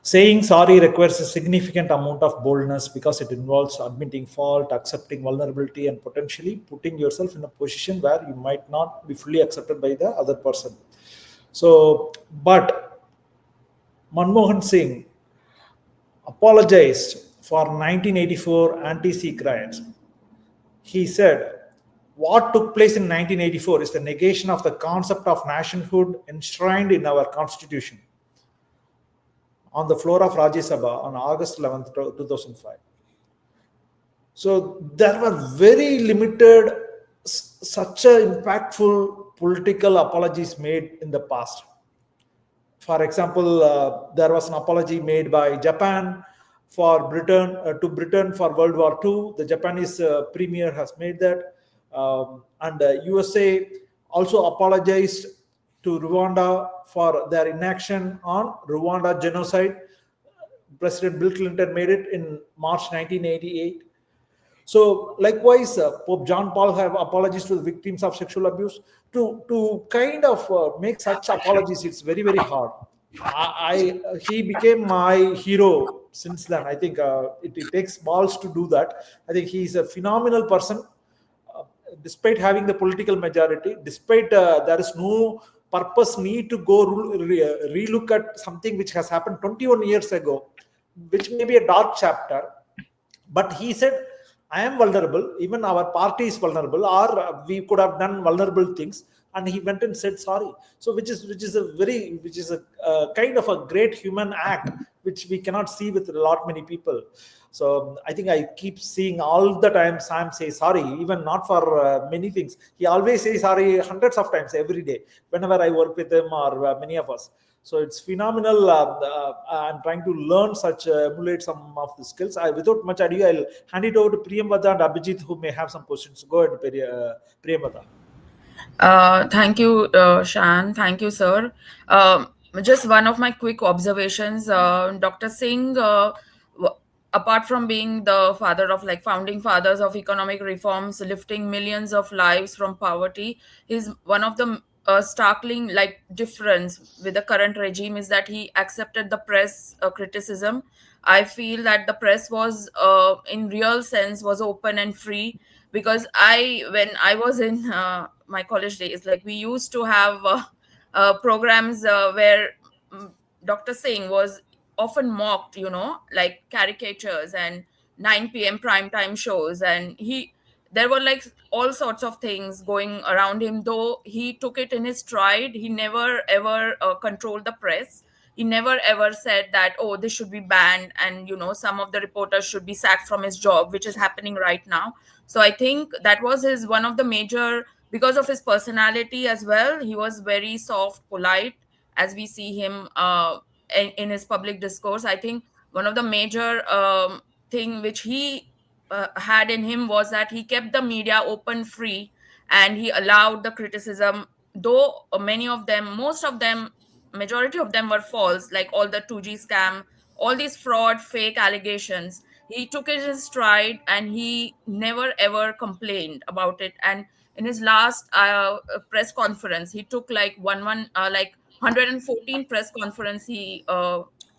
Saying sorry requires a significant amount of boldness because it involves admitting fault, accepting vulnerability, and potentially putting yourself in a position where you might not be fully accepted by the other person. So, but Manmohan Singh apologized for 1984 anti-Sikh riots. He said, what took place in 1984 is the negation of the concept of nationhood enshrined in our constitution on the floor of Rajya Sabha on August 11th, 2005. So there were very limited, such a impactful political apologies made in the past. For example, there was an apology made by Japan for Britain to Britain for World War II. The Japanese premier has made that, and USA also apologized to Rwanda for their inaction on Rwanda genocide. President Bill Clinton made it in March 1988. So, likewise, Pope John Paul have apologies to the victims of sexual abuse. To kind of make such apologies, it's very very hard. He became my hero since then. I think it takes balls to do that. I think he's a phenomenal person, uh, despite having the political majority. Despite there is no purpose need to go relook at something which has happened 21 years ago, which may be a dark chapter, but he said, I am vulnerable, even our party is vulnerable, or we could have done vulnerable things, and he went and said sorry. So which is a kind of a great human act which we cannot see with a lot many people. So I think I keep seeing all the time Sam say sorry, even not for many things. He always says sorry hundreds of times every day whenever I work with him, or many of us. So it's phenomenal. I'm trying to learn such, emulate some of the skills. Without much ado, I'll hand it over to Priyamvada and Abhijit, who may have some questions. Go ahead, Priyamvada. Thank you, Shan. Thank you, sir. Just one of my quick observations. Dr. Singh, w- apart from being the father of like founding fathers of economic reforms, lifting millions of lives from poverty, is one of the startling like difference with the current regime is that he accepted the press criticism. I feel that the press was, in real sense, was open and free because when I was in my college days, like we used to have programs where mm, Dr. Singh was often mocked, like caricatures and 9 p.m. prime time shows, and there were like all sorts of things going around him. Though he took it in his stride, he never ever controlled the press. He never ever said that, oh, this should be banned, and some of the reporters should be sacked from his job, which is happening right now. So I think that was his one of the major, because of his personality as well. He was very soft, polite, as we see him in his public discourse. I think one of the major thing which he had in him was that he kept the media open, free, and he allowed the criticism. Though many of them, most of them, majority of them were false, like all the 2G scam, all these fraud, fake allegations. He took it in his stride and he never ever complained about it. And in his last press conference, he took like 114 press conference he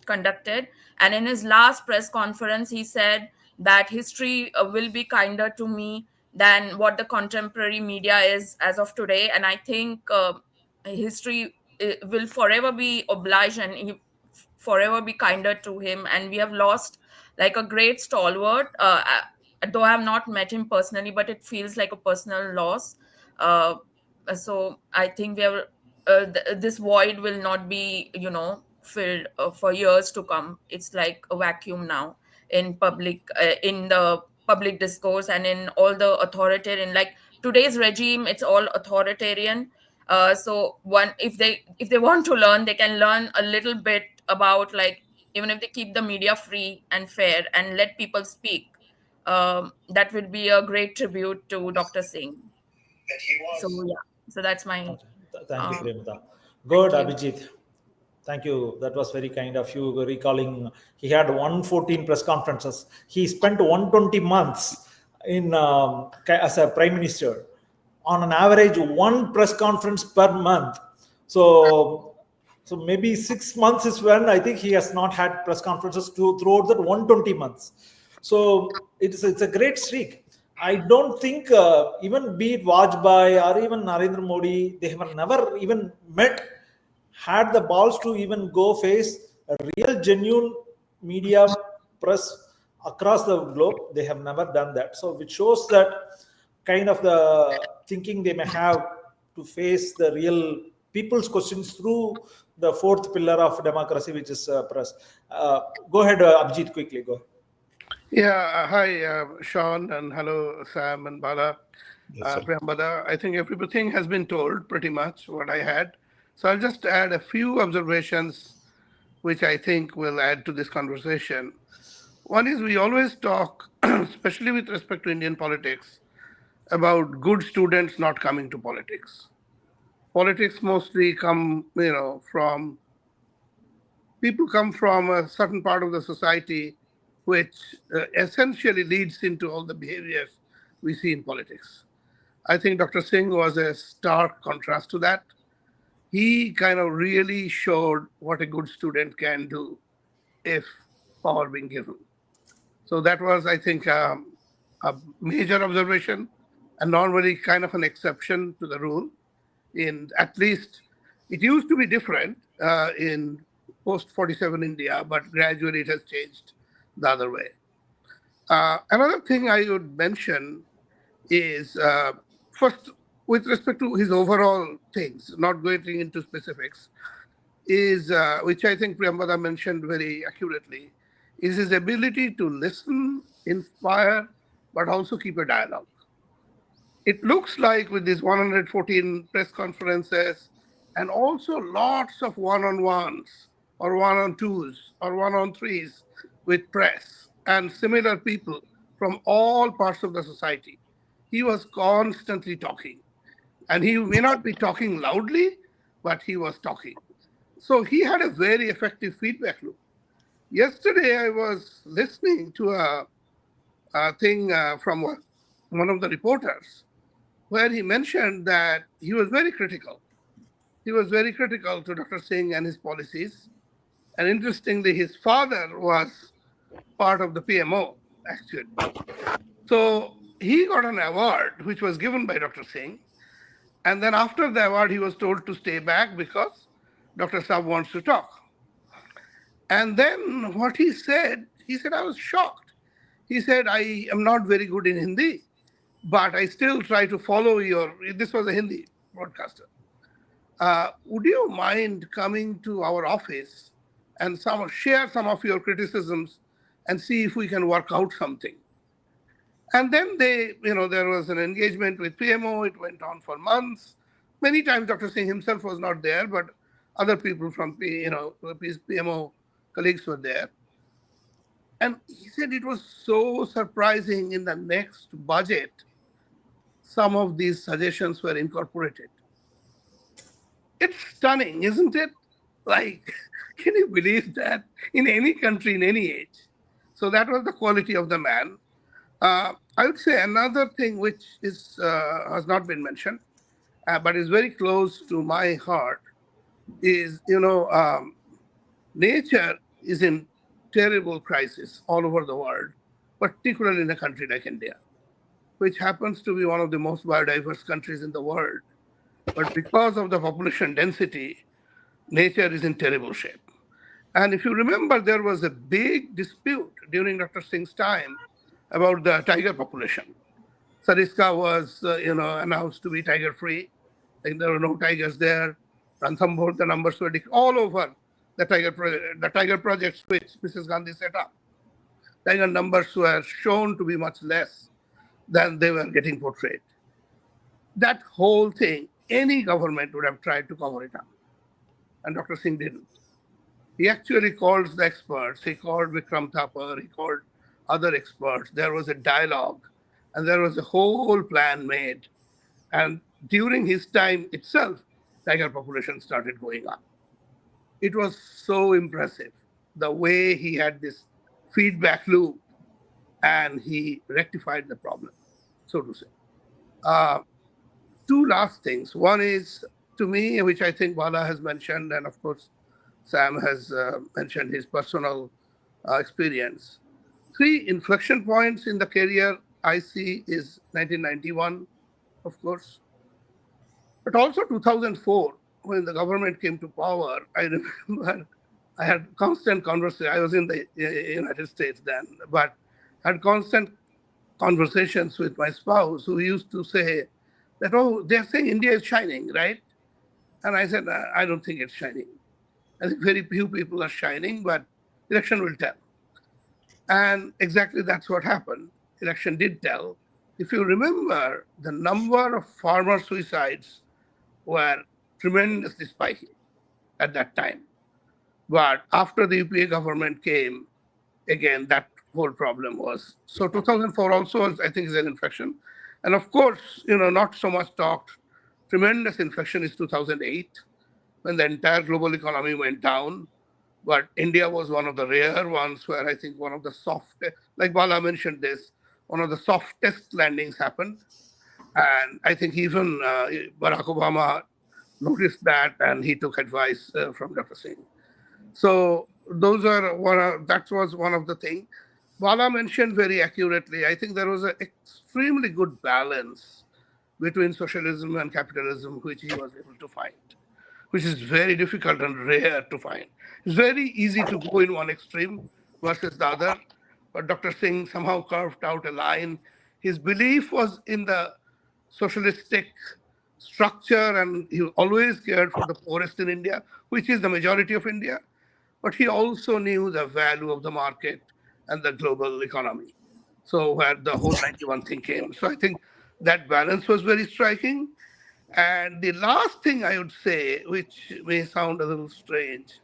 conducted, and in his last press conference he said that history will be kinder to me than what the contemporary media is as of today. And I think history will forever be obliged, and forever be kinder to him. And we have lost like a great stalwart. Though I have not met him personally, but it feels like a personal loss. Uh, so I think this void will not be, filled for years to come. It's like a vacuum now in the public discourse and in all the authoritarian, like today's regime. It's all authoritarian. So one, if they want to learn, they can learn a little bit about, like, even if they keep the media free and fair and let people speak, that would be a great tribute to Dr. Singh. So yeah, so that's my Okay. Thank you, uh, Premda. Good, thank you. Abhijit. Thank you. That was very kind of you recalling. He had 114 press conferences. He spent 120 months in as a prime minister. On an average, one press conference per month. So, so maybe 6 months is when I think he has not had press conferences throughout that 120 months. So it's a great streak. I don't think even be it Vajpayee or even Narendra Modi, they have never even met, had the balls to even go face a real genuine media press across the globe. They have never done that, so which shows that kind of the thinking they may have to face the real people's questions through the fourth pillar of democracy, which is press. Go ahead, Abhijit, quickly go. Yeah, hi, Sean, and hello, Sam and Bala. Yes, sir. Priyambada, I think everything has been told pretty much what I had. So I'll just add a few observations which I think will add to this conversation. One is we always talk, especially with respect to Indian politics, about good students not coming to politics. Politics mostly come, from people come from a certain part of the society which essentially leads into all the behaviors we see in politics. I think Dr. Singh was a stark contrast to that. He kind of really showed what a good student can do if power being given. So that was, I think, a major observation, and normally kind of an exception to the rule. In at least, it used to be different in post 47 India, but gradually it has changed the other way. Another thing I would mention is first, with respect to his overall things, not going into specifics, is which I think Priyambada mentioned very accurately, is his ability to listen, inspire, but also keep a dialogue. It looks like with these 114 press conferences and also lots of one-on-ones or one-on-twos or one-on-threes with press and similar people from all parts of the society, he was constantly talking. And he may not be talking loudly, but he was talking. So he had a very effective feedback loop. Yesterday, I was listening to a thing from one of the reporters where he mentioned that he was very critical. He was very critical to Dr. Singh and his policies. And interestingly, his father was part of the PMO, actually. So he got an award, which was given by Dr. Singh. And then after the award, he was told to stay back because Dr. Saab wants to talk. And then what he said, I was shocked. He said, I am not very good in Hindi, but I still try to follow this was a Hindi broadcaster. Would you mind coming to our office and share some of your criticisms and see if we can work out something? And then there was an engagement with PMO. It went on for months. Many times Dr. Singh himself was not there, but other people from his PMO colleagues were there. And he said it was so surprising in the next budget, some of these suggestions were incorporated. It's stunning, isn't it? Like, can you believe that in any country, in any age? So that was the quality of the man. I would say another thing which has not been mentioned, but is very close to my heart, is nature is in terrible crisis all over the world, particularly in a country like India, which happens to be one of the most biodiverse countries in the world. But because of the population density, nature is in terrible shape. And if you remember, there was a big dispute during Dr. Singh's time about the tiger population. Sariska was, announced to be tiger-free. Like there were no tigers there. Ranthambore, the numbers were all over the tiger projects which Mrs. Gandhi set up. Tiger numbers were shown to be much less than they were getting portrayed. That whole thing, any government would have tried to cover it up. And Dr. Singh didn't. He actually called the experts. He called Vikram Thapar. He called other experts. There was a dialogue, and there was a whole plan made. And during his time itself, tiger population started going up. It was so impressive the way he had this feedback loop, and he rectified the problem, so to say. Two last things. One is, to me, which I think Bala has mentioned, and of course, Sam has mentioned his personal experience. Three inflection points in the career I see is 1991, of course, but also 2004, when the government came to power. I remember I had constant conversation. I was in the United States then, but had constant conversations with my spouse, who used to say that, oh, they're saying India is shining, right? And I said, I don't think it's shining. I think very few people are shining, but election will tell. And exactly that's what happened. Election did tell. If you remember, the number of farmer suicides were tremendously spiking at that time. But after the UPA government came, again, that whole problem was. So 2004 also, I think, is an inflection. And of course, not so much talked, tremendous inflection is 2008, when the entire global economy went down. But India was one of the rare ones where I think one of the softest, like Bala mentioned this, one of the softest landings happened. And I think even Barack Obama noticed that, and he took advice from Dr. Singh. So that was one of the things. Bala mentioned very accurately, I think there was an extremely good balance between socialism and capitalism, which he was able to find, which is very difficult and rare to find. It's very easy to go in one extreme versus the other, but Dr. Singh somehow carved out a line. His belief was in the socialistic structure, and he always cared for the poorest in India, which is the majority of India. But he also knew the value of the market and the global economy. So where the whole 91 thing came. So I think that balance was very striking. And the last thing I would say, which may sound a little strange,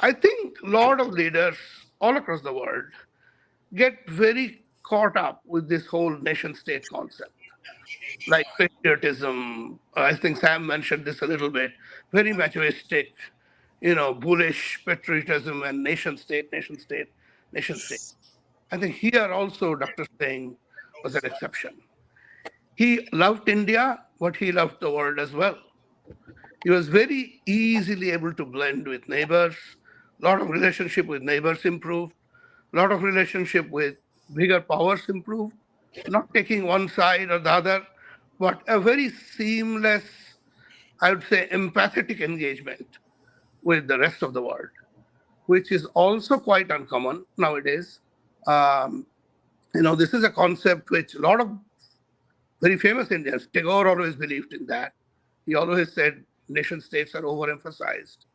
I think a lot of leaders all across the world get very caught up with this whole nation state concept, like patriotism. I think Sam mentioned this a little bit, very materialistic, bullish patriotism and nation state, nation state, nation state. I think here also Dr. Singh was an exception. He loved India, but he loved the world as well. He was very easily able to blend with neighbors. A lot of relationship with neighbors improved. A lot of relationship with bigger powers improved. Not taking one side or the other, but a very seamless, I would say, empathetic engagement with the rest of the world, which is also quite uncommon nowadays. This is a concept which a lot of very famous Indians, Tagore always believed in that. He always said nation states are overemphasized.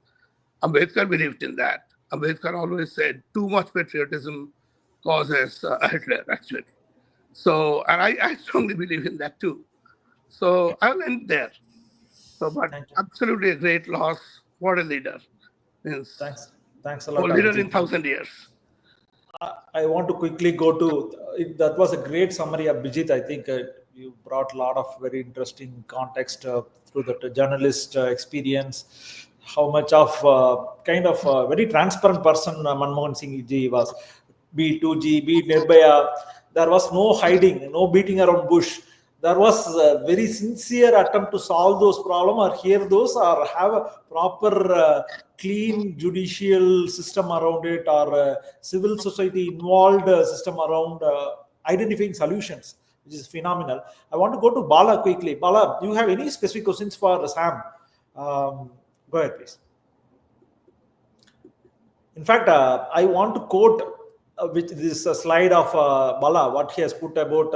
Ambedkar believed in that. Ambedkar always said too much patriotism causes Hitler, actually. So, and I strongly believe in that too. So I'll end there. So, but absolutely a great loss. What a leader. Means Thanks a lot. a leader in 1,000 years. I want to quickly go to that was a great summary of Bijit. I think you brought a lot of very interesting context through the journalist experience. How much of kind of a very transparent person Manmohan Singh ji was. Be it 2G, be it Nirbhaya, there was no hiding, no beating around bush. There was a very sincere attempt to solve those problems or hear those or have a proper clean judicial system around it or civil society involved system around identifying solutions, which is phenomenal. I want to go to Bala quickly. Bala, do you have any specific questions for Sam? Go ahead, please. In fact, I want to quote which this slide of Bala, what he has put about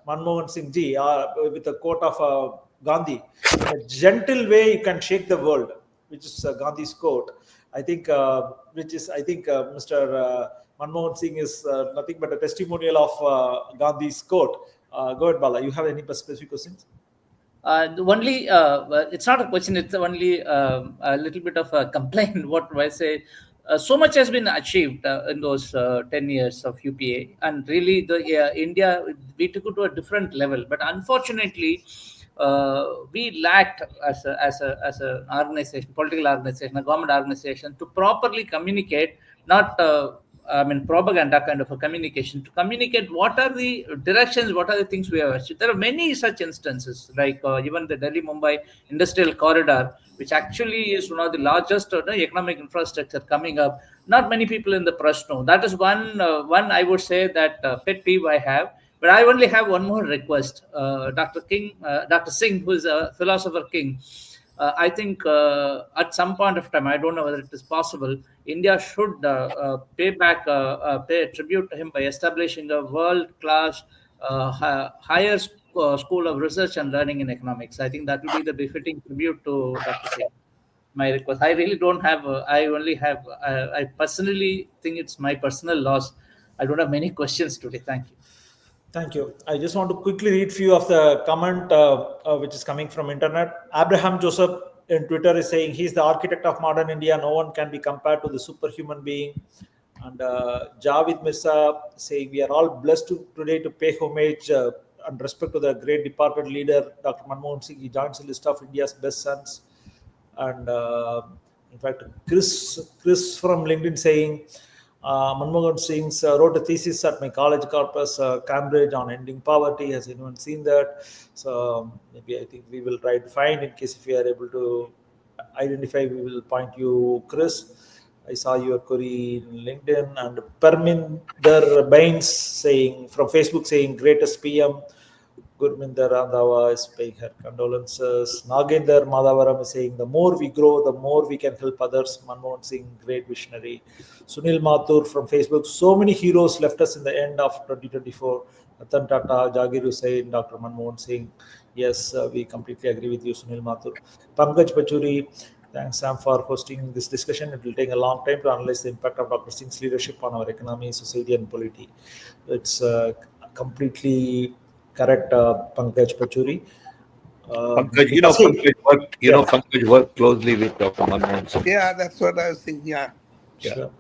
Manmohan Singh ji, with a quote of Gandhi. In a gentle way, you can shake the world, which is Gandhi's quote. I think, Mr. Manmohan Singh is nothing but a testimonial of Gandhi's quote. Go ahead, Bala. You have any specific questions? It's not a question. It's only a little bit of a complaint. What I say. So much has been achieved in those 10 years of UPA, and really the India, we took it to a different level. But unfortunately, we lacked as an organization, political organization, a government organization, to properly communicate, not I mean propaganda kind of a communication, to communicate what are the directions, what are the things we have achieved. There are many such instances, like even the Delhi Mumbai industrial corridor, which actually is one of the largest economic infrastructure coming up. Not many people in the press know. That is one I would say that pet peeve I have. But I only have one more request, Dr. Singh, who is a philosopher king. I think at some point of time, I don't know whether it is possible, India should pay a tribute to him by establishing a world-class higher school of research and learning in economics. I think that will be the befitting tribute to Dr. Singh. My request. I really don't have. I only have. I personally think it's my personal loss. I don't have many questions today. Thank you. Thank you. I just want to quickly read few of the comment which is coming from internet. Abraham Joseph in Twitter is saying he's the architect of modern India. No one can be compared to the superhuman being. And Javed Mirza saying we are all blessed today to pay homage and respect to the great departed leader Dr. Manmohan Singh. He joins the list of India's best sons. And in fact, Chris from LinkedIn saying Manmohan Singh wrote a thesis at my college campus, Cambridge, on ending poverty. Has anyone seen that? So maybe I think we will try to find, in case if we are able to identify, we will point you, Chris. I saw your query in LinkedIn. And Parminder Bains saying from Facebook saying greatest PM. Gurminder Randhawa is paying her condolences. Nagendra Madhavaram is saying the more we grow, the more we can help others. Manmohan Singh, great visionary. Sunil Mathur from Facebook, so many heroes left us in the end of 2024. Ratan Tata, Jagir Hussain, Dr. Manmohan Singh. Yes, we completely agree with you, Sunil Mathur. Pankaj Pachuri, thanks Sam for hosting this discussion. It will take a long time to analyze the impact of Dr. Singh's leadership on our economy, society and polity. It's completely correct, Pankaj Pachuri. Pankaj, Yeah. Pankaj worked closely with Dr. Manmohan Singh. Yeah, that's what I was thinking. Yeah. Sure.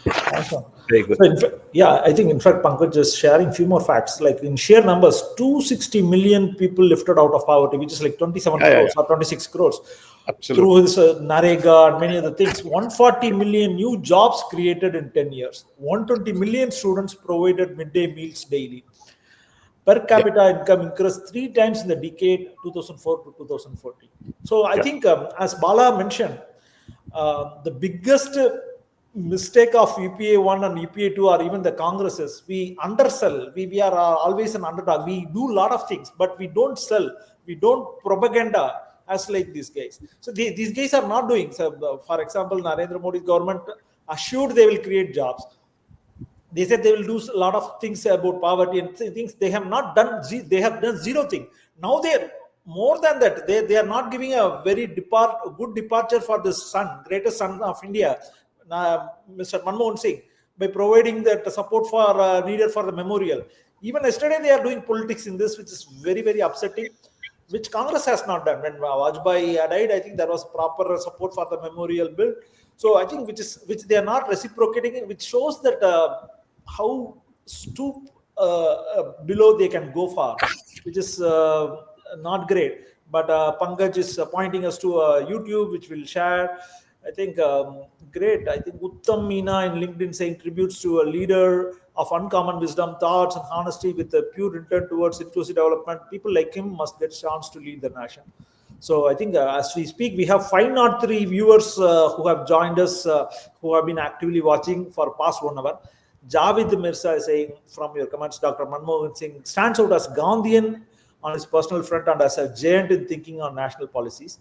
Awesome. Very good. So I think in fact Pankaj is sharing few more facts. Like in sheer numbers, 260 million people lifted out of poverty, which is like 27 crores or 26 crores. Absolutely. Through his Narega and many other things. 140 million new jobs created in 10 years. 120 million students provided midday meals daily. Per capita income increased 3 times in the decade 2004 to 2014. So I think, as Bala mentioned, the biggest mistake of UPA 1 and UPA 2 or even the Congresses, we undersell. We are always an underdog. We do a lot of things, but we don't sell. We don't propaganda as like these guys. So these guys are not doing. So, for example, Narendra Modi's government assured they will create jobs. They said they will do a lot of things about poverty and things they have not done. They have done zero thing. Now they're more than that. They are not giving a very good departure for the son, greatest son of India, Mr. Manmohan Singh, by providing that support for needed for the memorial. Even yesterday they are doing politics in this, which is very, very upsetting, which Congress has not done. When Vajpayee died, I think there was proper support for the memorial bill. So I think which they are not reciprocating, which shows that how below they can go far, which is not great. But Pankaj is pointing us to YouTube, which we'll share. I think great. I think Uttam Meena in LinkedIn saying tributes to a leader of uncommon wisdom, thoughts, and honesty with a pure intent towards inclusive development. People like him must get chance to lead the nation. So I think as we speak, we have 503 viewers who have joined us, who have been actively watching for past 1 hour. Javed Mirza is saying from your comments, Dr. Manmohan Singh stands out as Gandhian on his personal front and as a giant in thinking on national policies.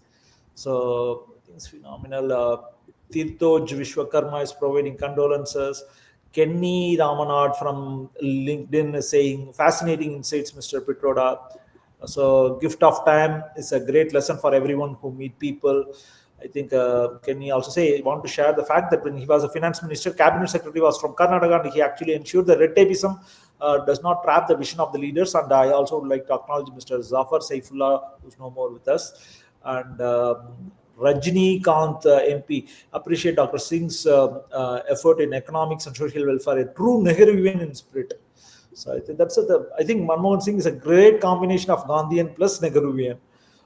So I think it's phenomenal. Tirthoj Vishwakarma is providing condolences. Kenny Ramanad from LinkedIn is saying fascinating insights, Mr. Pitroda. So gift of time is a great lesson for everyone who meet people. I think Kenny also say want to share the fact that when he was a finance minister, cabinet secretary was from Karnataka, and he actually ensured that red tapeism does not trap the vision of the leaders. And I also would like to acknowledge Mr. Zafar Saifullah, who's no more with us. And Rajnikant MP, appreciate Dr. Singh's effort in economics and social welfare, a true Nehruvian in spirit. So I think I think Manmohan Singh is a great combination of Gandhian plus Nehruvian.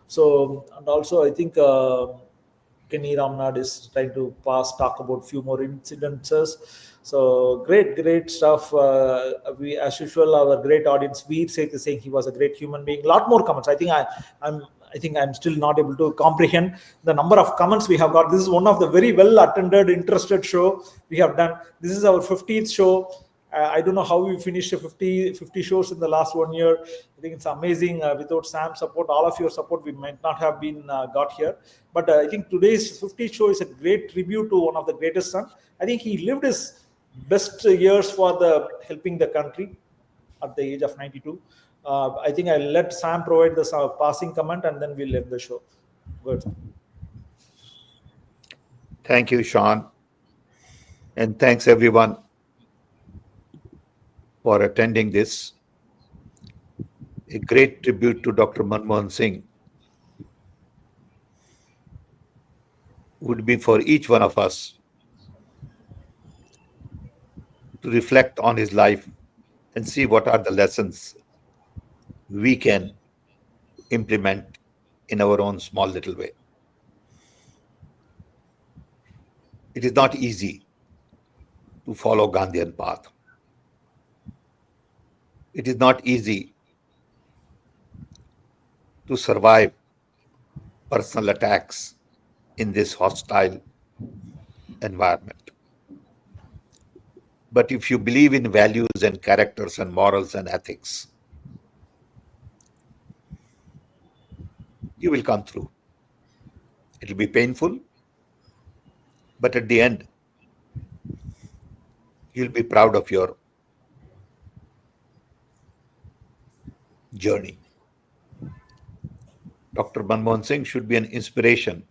So, and also I think Kenny Ramnad is trying to talk about few more incidences. So great stuff. We, as usual, our great audience, Veer Seth is saying he was a great human being. A lot more comments. I think I'm still not able to comprehend the number of comments we have got. This is one of the very well attended, interested show we have done. This is our 50th show. I don't know how we finished 50 shows in the last 1 year. I think it's amazing. Without Sam's support, all of your support, we might not have been got here. But I think today's 50th show is a great tribute to one of the greatest sons. I think he lived his best years for helping the country at the age of 92. I think I'll let Sam provide the passing comment and then we'll end the show. Good. Thank you, Sean. And thanks everyone for attending this. A great tribute to Dr. Manmohan Singh would be for each one of us to reflect on his life and see what are the lessons we can implement in our own small little way. It is not easy to follow Gandhian path. It is not easy to survive personal attacks in this hostile environment. But if you believe in values and characters and morals and ethics, you will come through. It will be painful, but at the end, you'll be proud of your journey. Dr. Manmohan Singh should be an inspiration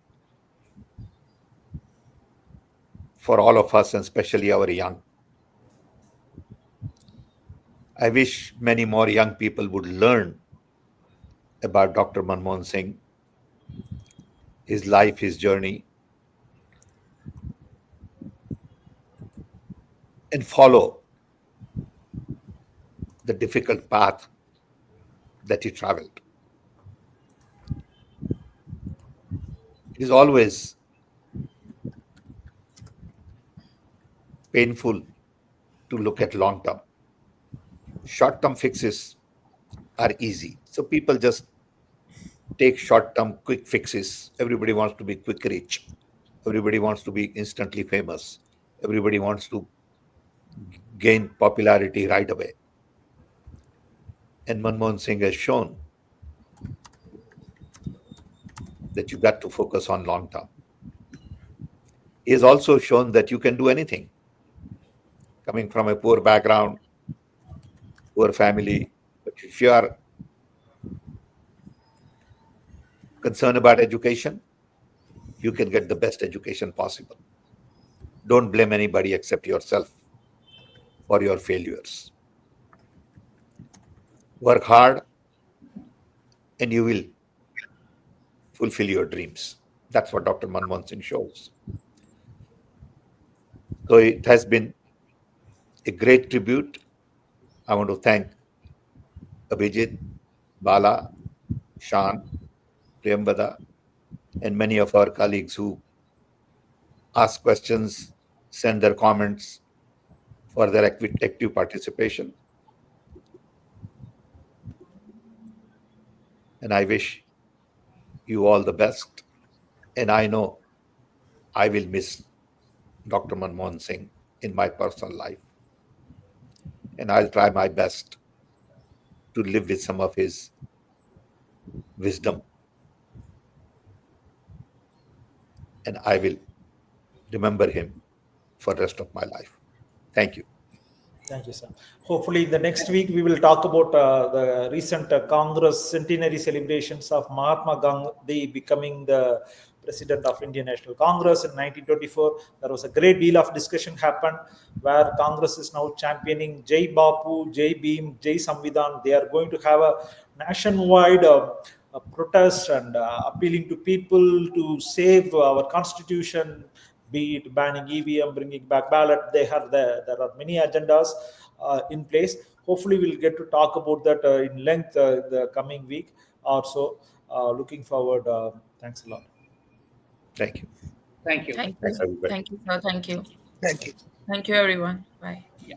for all of us, and especially our young. I wish many more young people would learn about Dr. Manmohan Singh, his life, his journey, and follow the difficult path that he traveled. It is always painful to look at long term. Short-term fixes are easy. So people just take short-term quick fixes. Everybody wants to be quick rich. Everybody wants to be instantly famous. Everybody wants to gain popularity right away. And Manmohan Singh has shown that you got to focus on long term. He has also shown that you can do anything. Coming from a poor background, poor family, but if you are concerned about education, you can get the best education possible. Don't blame anybody except yourself for your failures. Work hard and you will fulfill your dreams. That's what Dr. Manmohan Singh shows. So it has been a great tribute. I want to thank Abhijit, Bala, Shan, Priyambada, and many of our colleagues who ask questions, send their comments for their active participation. And I wish you all the best. And I know I will miss Dr. Manmohan Singh in my personal life. And I'll try my best to live with some of his wisdom. And I will remember him for the rest of my life. Thank you. Thank you, sir. Hopefully, the next week we will talk about the recent Congress centenary celebrations of Mahatma Gandhi becoming the president of Indian National Congress in 1924. There was a great deal of discussion happened where Congress is now championing Jai Bapu, Jai Bhim, Jai Samvidhan. They are going to have a nationwide protest and appealing to people to save our constitution, be it banning EVM, bringing back ballot. There are many agendas in place. Hopefully, we'll get to talk about that in length the coming week or so. Looking forward. Thanks a lot. Thank you. Thank you. Thank Thanks, you. everybody. Thank you, sir. Thank you. Thank you. Thank you, everyone. Bye. Yeah.